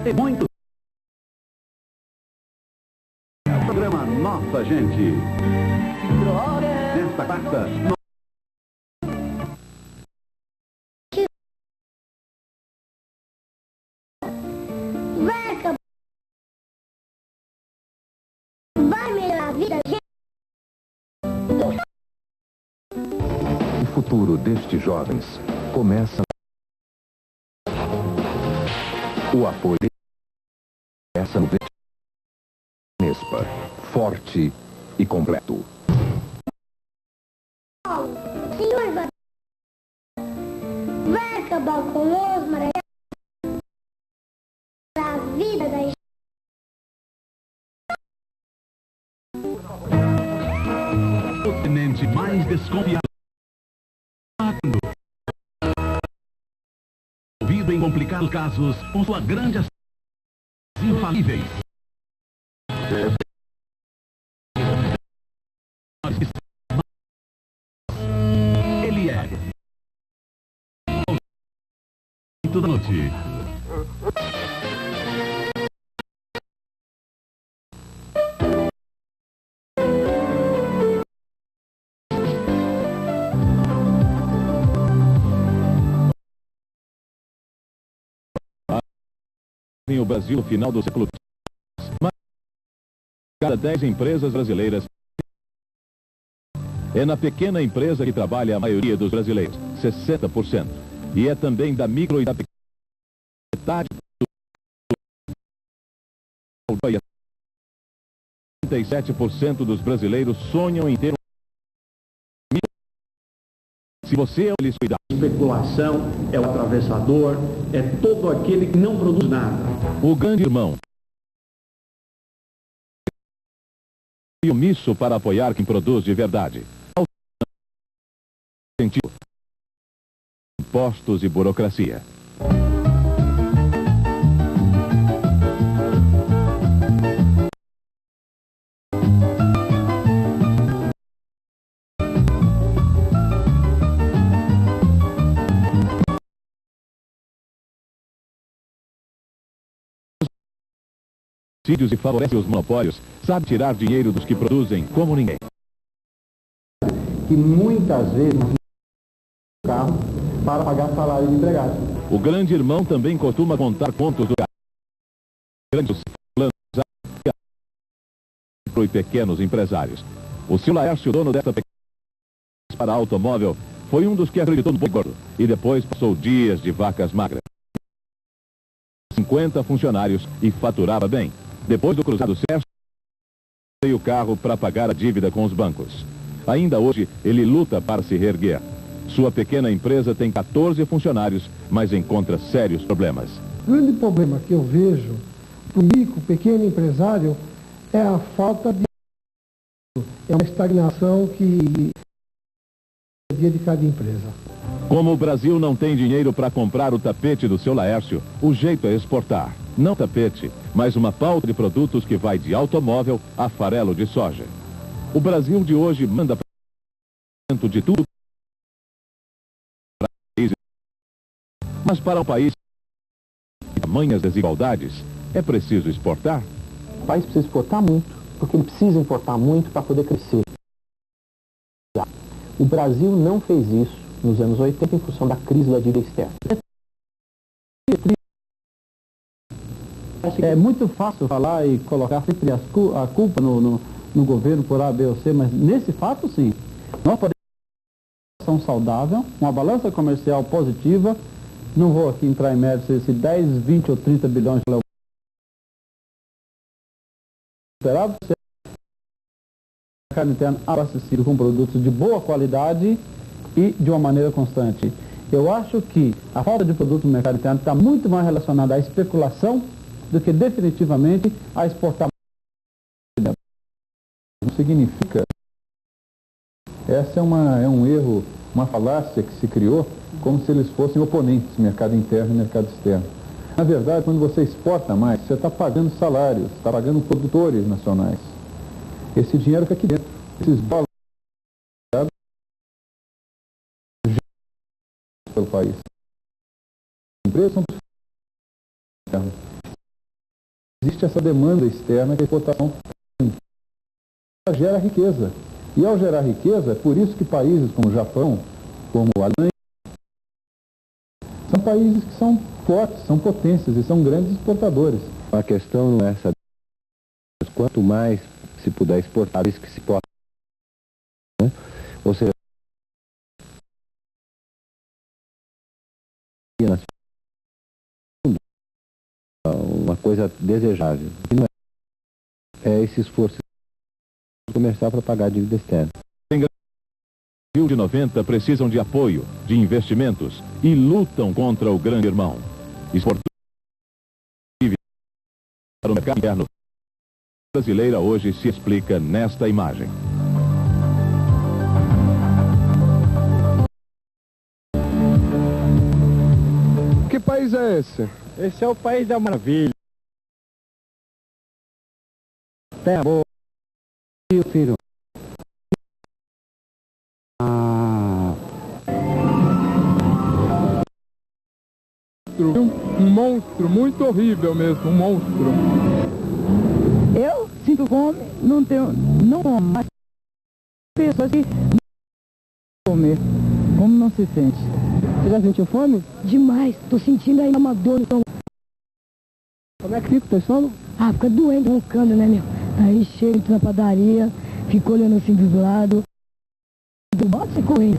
E muito. Programa Nossa Gente. Nesta quarta. Vai melhorar a vida, gente. O futuro destes jovens começa. O apoio essa no Nespa, forte e completo. Senhor, vai acabar com os marajás, a vida da gente. O tenente mais desconfiado. Envolvido em complicados casos com sua grande ação infalíveis. Ele é 8 da noite. Em o Brasil no final do século XX, mas cada 10 empresas brasileiras é na pequena empresa que trabalha a maioria dos brasileiros, 60%. E é também da micro e da pequena metade do 37% dos brasileiros sonham em ter um. Se você lhes cuidar. Especulação é o atravessador, é todo aquele que não produz nada. O grande irmão. E omisso para apoiar quem produz de verdade. Sentido. Impostos e burocracia. E favorece os monopólios, sabe tirar dinheiro dos que produzem como ninguém. Que muitas vezes o carro para pagar salário de empregado. O grande irmão também costuma contar contos do grandes planos e pequenos empresários. O seu Laércio, dono desta pequena para automóvel, foi um dos que acreditou no boi gordo e depois passou dias de vacas magras. 50 funcionários e faturava bem. Depois do cruzado certo, veio o carro para pagar a dívida com os bancos. Ainda hoje, ele luta para se reerguer. Sua pequena empresa tem 14 funcionários, mas encontra sérios problemas. O grande problema que eu vejo para o micro, pequeno empresário é a falta de... É uma estagnação que é de cada empresa. Como o Brasil não tem dinheiro para comprar o tapete do seu Laércio, o jeito é exportar. Não tapete, mas uma pauta de produtos que vai de automóvel a farelo de soja. O Brasil de hoje manda de tudo para países. Mas para um país com tamanhas desigualdades, é preciso exportar? O país precisa exportar muito. porque ele precisa importar muito para poder crescer. O Brasil não fez isso nos anos 80 em função da crise da dívida externa. É muito fácil falar e colocar sempre a culpa no governo por A, B ou C, mas nesse fato sim. Nós podemos ter uma ação saudável, uma balança comercial positiva. Não vou aqui entrar em mérito se 10, 20 ou 30 bilhões de esperado ser a carne interna abastecida com produtos de boa qualidade e de uma maneira constante. Eu acho que a falta de produtos no mercado interno está muito mais relacionada à especulação do que definitivamente a exportar. Não significa. Essa é um erro, uma falácia que se criou como se eles fossem oponentes, mercado interno e mercado externo. Na verdade, quando você exporta mais, você está pagando salários, está pagando produtores nacionais. Esse dinheiro fica aqui dentro. Esses dólares pelo país. As empresas são externas. Existe essa demanda externa que a exportação gera riqueza. E ao gerar riqueza, é por isso que países como o Japão, como a Alemanha, são países que são fortes, são potências e são grandes exportadores. A questão não é essa. Quanto mais se puder exportar, isso que se pode. Né? Ou seja, uma coisa desejável. E não é esse esforço comercial para pagar a dívida externa. De 90 precisam de apoio, de investimentos e lutam contra o grande irmão. Exportadores para o mercado interno brasileira hoje se explica nesta imagem. Que país é esse? Esse é o país da maravilha. Terra boa. E o filho. Um monstro, muito horrível mesmo, um monstro. Eu sinto fome, não como, mas pessoas que não comer, como não se sente. Você já sentiu fome? Demais, tô sentindo ainda uma dor no estômago. Como é que fica o teu estômago? Ah, fica doendo, roncando, né, meu? Aí chega na padaria, fica olhando assim dos lados, bota e correndo.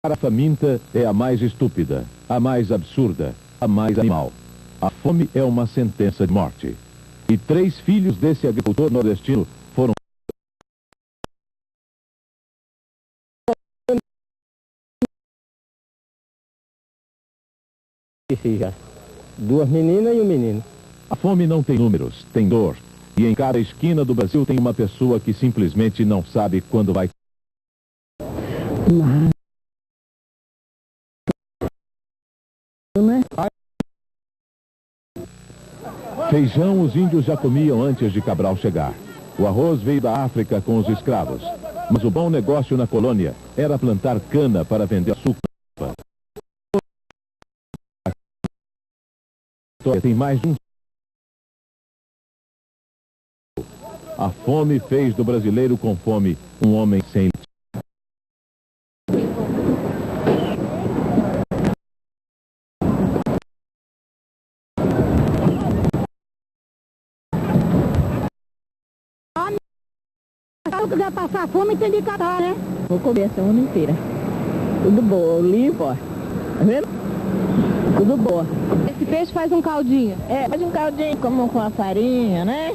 A faminta é a mais estúpida, a mais absurda, a mais animal. A fome é uma sentença de morte. E 3 filhos desse agricultor nordestino foram... Já. 2 meninas e um menino. A fome não tem números, tem dor. E em cada esquina do Brasil tem uma pessoa que simplesmente não sabe quando vai... Feijão os índios já comiam antes de Cabral chegar. O arroz veio da África com os escravos. Mas o bom negócio na colônia era plantar cana para vender açúcar. Tem mais de um... A fome fez do brasileiro com fome um homem sem... Se eu quiser passar fome, tem de catar, né? Vou comer essa semana inteira. Tudo bom, limpo, ó. Tá vendo? Tudo boa. Esse peixe faz um caldinho? É, faz um caldinho como com a farinha, né?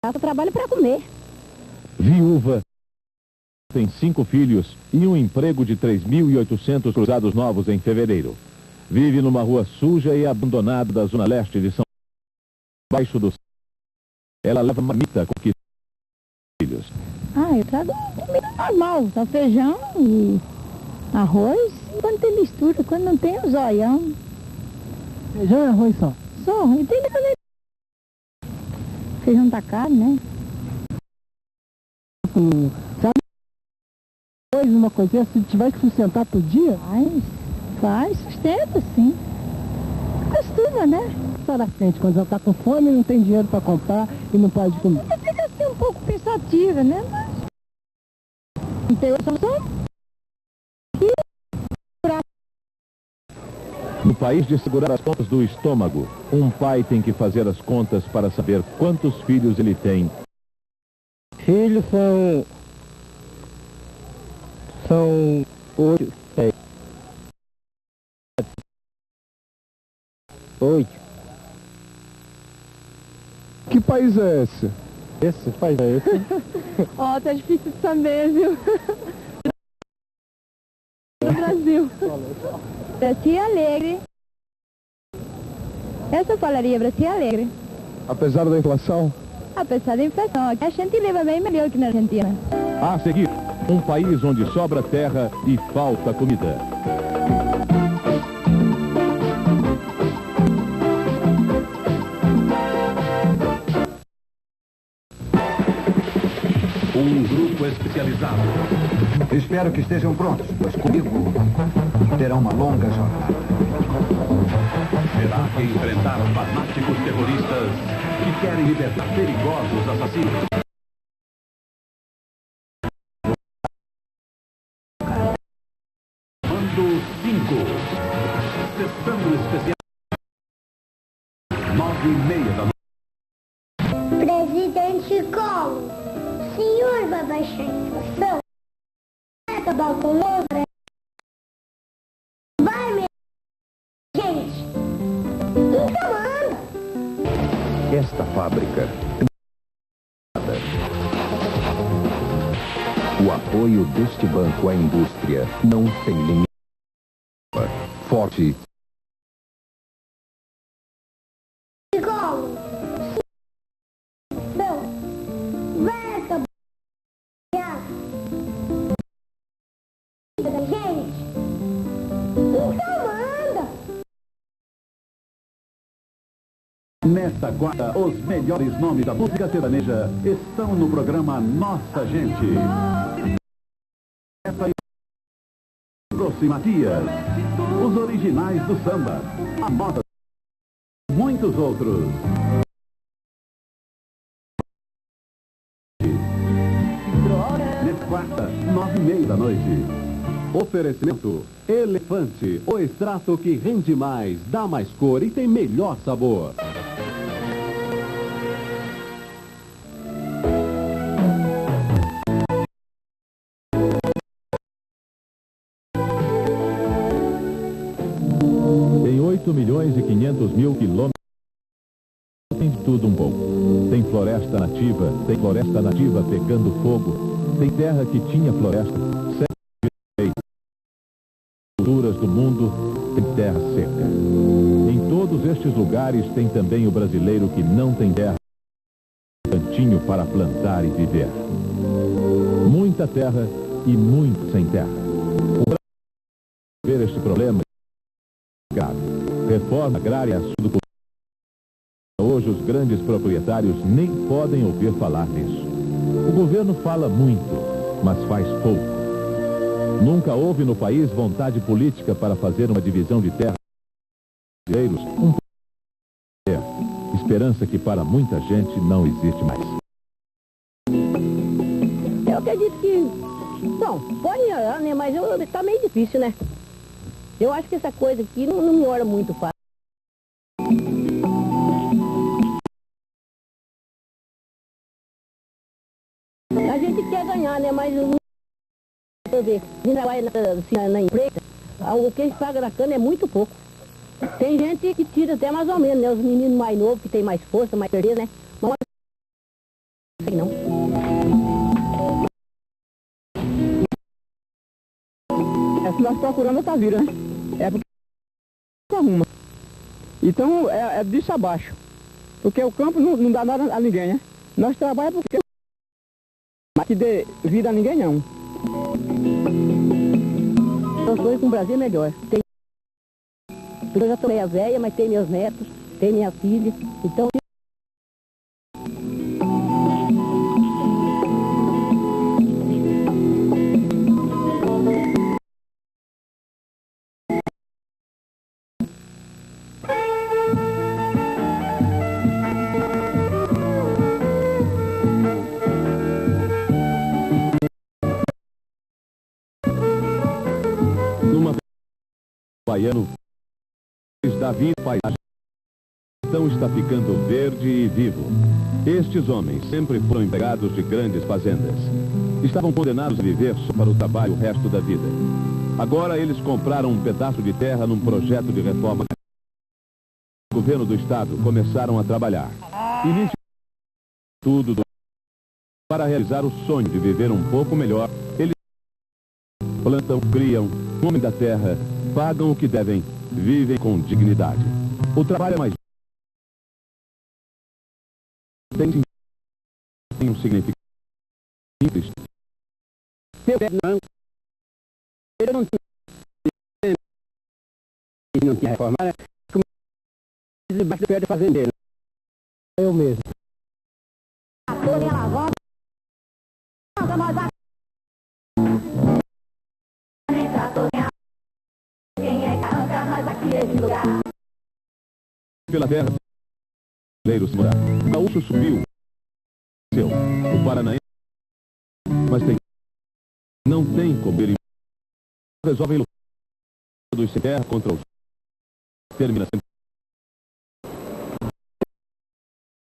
Eu trabalho para comer. Viúva, tem 5 filhos e um emprego de 3.800 cruzados novos em fevereiro. Vive numa rua suja e abandonada da zona leste de São Paulo, baixo do... Ela leva marmita com que filhos. Ah, eu trago comida normal, só feijão e arroz. Quando tem mistura, quando não tem, o zoião. Feijão e arroz só? Só, e tem também. Feijão tá caro, né? Sabe uma coisinha, se tiver que sustentar por dia? Faz, sustenta, sim. Costuma, né? A senhora sente quando ela tá com fome e não tem dinheiro para comprar e não pode comer? Você fica assim um pouco pensativa, né? Mas não tem outra solução. No país de segurar as contas do estômago, um pai tem que fazer as contas para saber quantos filhos ele tem. Filhos são 8, 8. Que país é esse? Esse país é esse? Ó, tá difícil de saber, viu? No Brasil. Brasil Alegre. Essa eu falaria Brasil Alegre. Apesar da inflação? Apesar da inflação, aqui a gente leva bem melhor que na Argentina. A seguir, um país onde sobra terra e falta comida. Um grupo especializado. Espero que estejam prontos, pois comigo terão uma longa jornada. Terá que enfrentar fanáticos terroristas que querem libertar perigosos assassinos. Mando 5. Sessão especial. 9:30 da noite. Presidente Collor, o senhor vai baixar a inflação? Vai acabar com o Lula? Vai, minha gente? Então anda. Esta fábrica o apoio deste banco à indústria não tem limite. Forte. Collor, não, vai acabar da gente? Então anda. Nesta quarta, os melhores nomes da música sertaneja estão no programa Nossa Gente. Grosso e Matias, os originais do samba, a moda, muitos outros. Nesta quarta, 9:30 da noite. Oferecimento Elefante, o extrato que rende mais, dá mais cor e tem melhor sabor. Tem 8.500.000 quilômetros. Tem de tudo um pouco. Tem floresta nativa pegando fogo. Tem terra que tinha floresta. Culturas do mundo, tem terra seca. Em todos estes lugares tem também o brasileiro que não tem terra. Cantinho para plantar e viver. Muita terra e muito sem terra. O Brasil ver este problema grave. Reforma agrária assunto. Hoje os grandes proprietários nem podem ouvir falar nisso. O governo fala muito, mas faz pouco. Nunca houve no país vontade política para fazer uma divisão de terra. Esperança que para muita gente não existe mais. Eu acredito que... Bom, pode melhorar, né? Mas tá meio difícil, né? Eu acho que essa coisa aqui não melhora muito fácil. A gente quer ganhar, né? Mas não... A gente trabalha na empresa, o que eles pagam na cana é muito pouco. Tem gente que tira até mais ou menos, né? Os meninos mais novos, que tem mais força, mais certeza, né? Mas não. É que nós procuramos outra vida, né? É porque arruma. Então é disso abaixo. Porque o campo não dá nada a ninguém, né? Nós trabalhamos porque Mas que dê vida a ninguém não. Eu sonho que um Brasil melhor. Eu já sou meia velha, mas tenho meus netos, tenho minha filha, então... Baiano da vida paisagem então está ficando verde e vivo. Estes homens sempre foram empregados de grandes fazendas. Estavam condenados a viver só para o trabalho o resto da vida. Agora eles compraram um pedaço de terra num projeto de reforma. O governo do estado começaram a trabalhar. Iniciaram tudo para realizar o sonho de viver um pouco melhor. Eles plantam, criam, comem da terra, pagam o que devem, vivem com dignidade. O trabalho é mais... tem um significado simples. Ele não tinha reformado, debaixo do pé de fazendeiro. Eu mesmo. Pela terra, o gaúcho subiu, o paranaense, mas não tem como ele resolve lutar dos sem terra contra os termina sempre.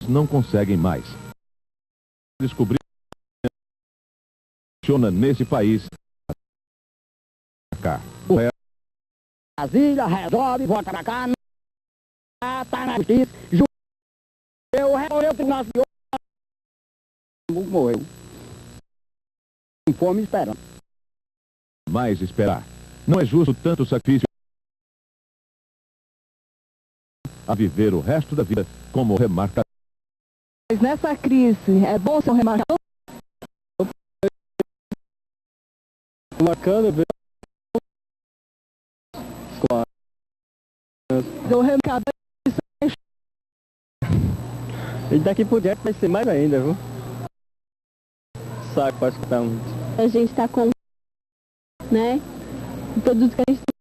Não conseguem mais descobrir funciona nesse país. Cá. Brasília resolve, volta pra cá, tá na justiça, eu resolveu o tribunal superior, morreu. Com fome esperando. Mais esperar. Não é justo tanto sacrifício a viver o resto da vida como remarca. Mas nessa crise, é bom ser um remarcador? Bacana ver. Do remarcador. E daqui por diante vai ser mais ainda, viu? Saco para escutar muito. A gente está com, né? O produto que a gente tem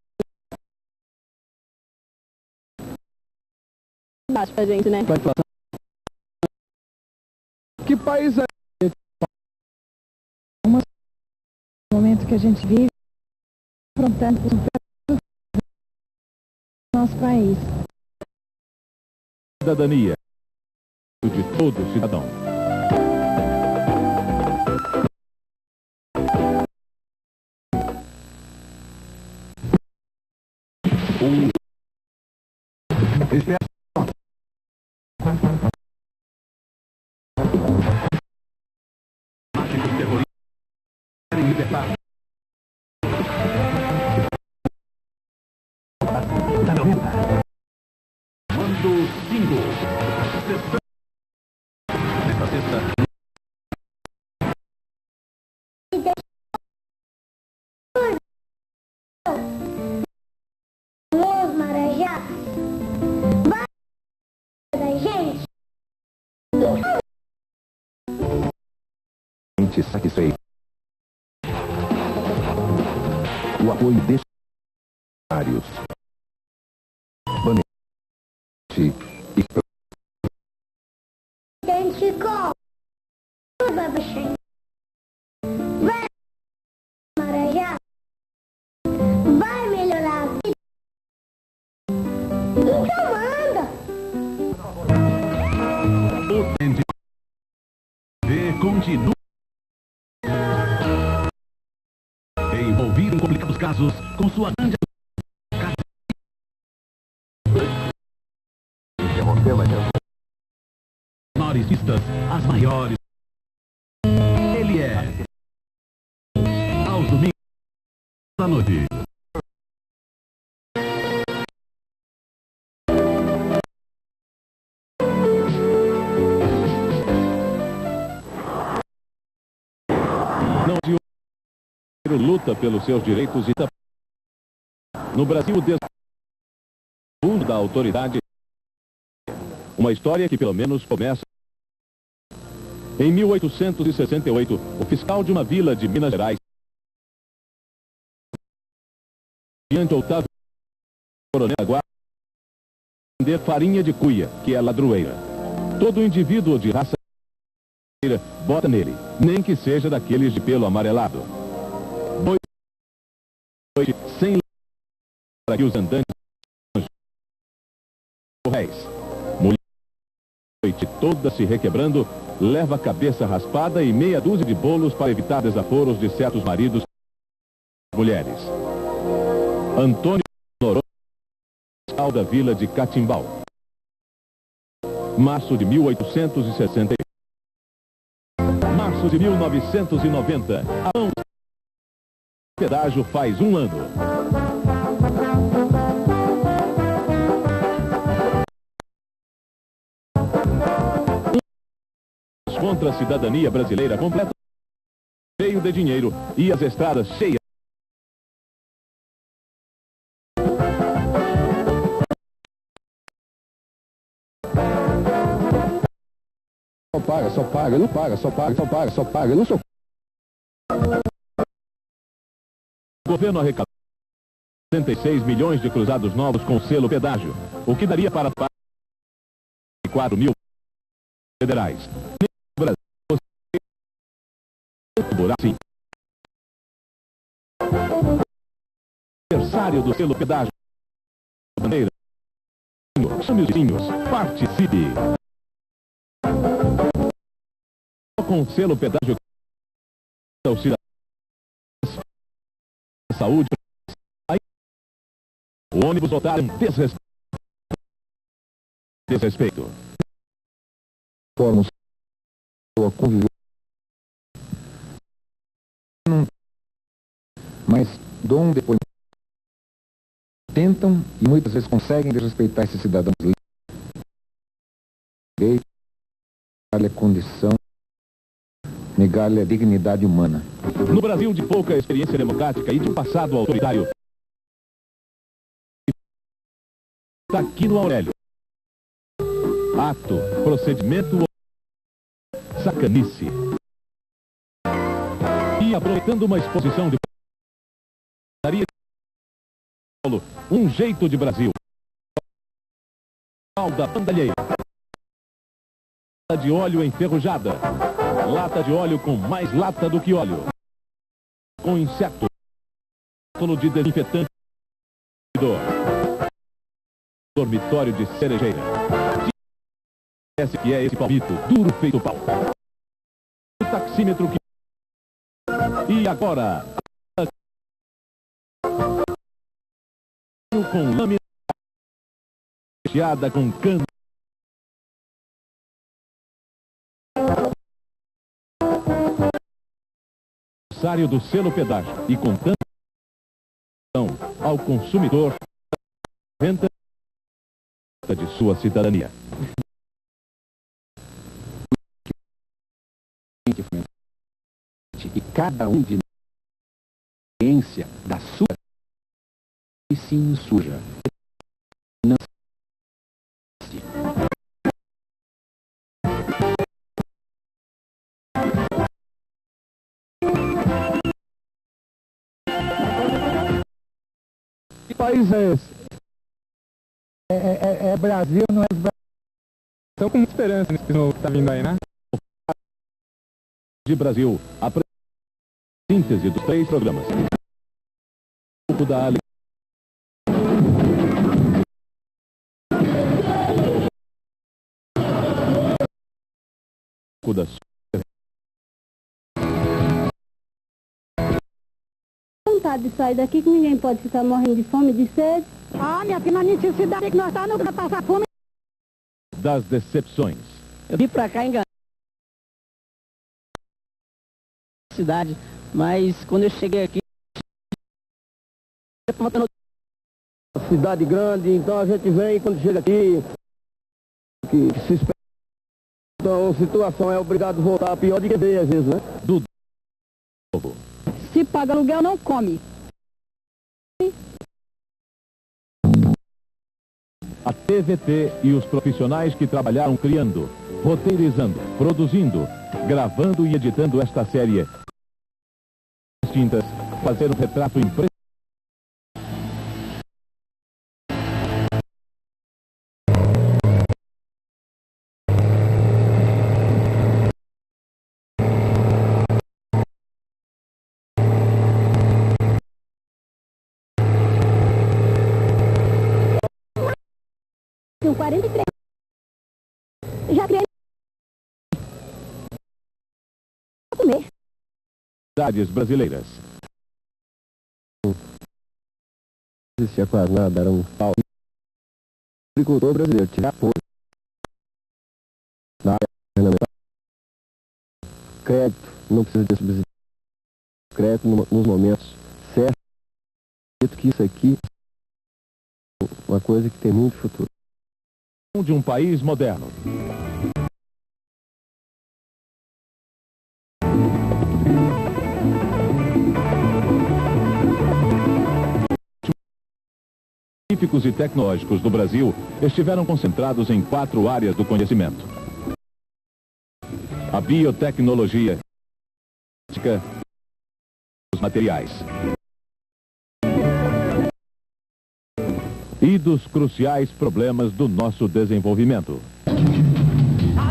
baixo pra gente, né? Que país é? O momento que a gente vive, afrontando o nosso país. Cidadania de todo cidadão. Espera. Mágicos terroristas querem libertar. Tá me ouvindo? Mando 5. Nesta sexta. Os marajás. Vai da gente. Satisfeito. O apoio destes vários. Identificou. Vai, Marajá. Vai melhorar a vida. Então manda. O TV continua envolvido em complicados casos com sua grande menores pistas, as maiores. Ele é aos domingos da noite. luta pelos seus direitos e no Brasil o da autoridade. Uma história que pelo menos começa em 1868, o fiscal de uma vila de Minas Gerais, diante Otávio Coronel da Guarda, vender farinha de cuia, que é ladroeira. Todo indivíduo de raça bota nele, nem que seja daqueles de pelo amarelado. Boi sem para que os andantes réis. Mulher noite toda se requebrando, leva a cabeça raspada e meia dúzia de bolos para evitar desaforos de certos maridos mulheres. Antônio Noronha, fiscal da vila de Catimbau. Março de 1860. Março de 1990. O pedágio faz um ano. Contra a cidadania brasileira completa, cheio de dinheiro e as estradas cheias. Só paga, não paga, só paga, não sou. O governo arrecadou 66 milhões de cruzados novos com selo pedágio, o que daria para 4 mil federais. Assim. Aniversário do selo pedágio. Bandeira. Chame os vizinhos. Participe. Com o selo pedágio. Saúde. O ônibus lotado desrespeito. Formos a conviver. Mas dou um depoimento. Tentam e muitas vezes conseguem desrespeitar esses cidadãos livres, negar-lhe a condição, negar-lhe a dignidade humana. No Brasil de pouca experiência democrática e de passado autoritário, está aqui no Aurélio. Ato, procedimento, sacanice. E aproveitando uma exposição de um jeito de Brasil. Da bandalheira. Lata de óleo enferrujada. Lata de óleo com mais lata do que óleo. Com inseto. De desinfetante. Dormitório de cerejeira. Esse que é esse palmito duro feito pau. O taxímetro que... E agora... Com lâmina recheada com cano. Aniversário do selo pedágio e contando ao consumidor renda de sua cidadania. E cada um de nós ciência da sua e se insurja. Não se... Que país é esse? É Brasil, não é Brasil. Estão com muita esperança nesse novo que está vindo aí, né? De Brasil, a síntese dos 3 programas. O da alegria. Da vontade de sair daqui que ninguém pode ficar morrendo de fome, de sede. Ah, minha filha, a necessidade que nós estamos para passar fome. Das decepções. Eu vim pra cá enganado. Cidade, mas quando eu cheguei aqui, cidade grande, então a gente vem quando chega aqui, que se espera. Então a situação é obrigado a voltar pior do que veio às vezes, né? Do Se paga aluguel não come. A TVT e os profissionais que trabalharam criando, roteirizando, produzindo, gravando e editando esta série distintas, fazer um retrato impressionante. Tenho 43. Já criei para comer. Cidades brasileiras. Não existia quase nada, era um pau. O agricultor brasileiro tirar apoio da área ornamental. Crédito, não precisa de subsídio. Crédito nos momentos certos. Acredito que isso aqui é uma coisa que tem muito futuro. De um país moderno. Científicos e tecnológicos do Brasil estiveram concentrados em 4 áreas do conhecimento: a biotecnologia, os materiais e dos cruciais problemas do nosso desenvolvimento. A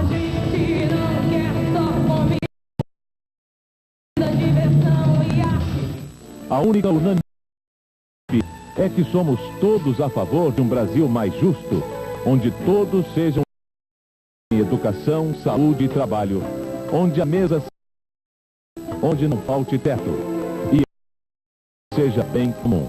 gente não quer só comida, diversão e arte. A única unanimidade é que somos todos a favor de um Brasil mais justo, onde todos sejam em educação, saúde e trabalho, onde a mesa, onde não falte teto e seja bem comum.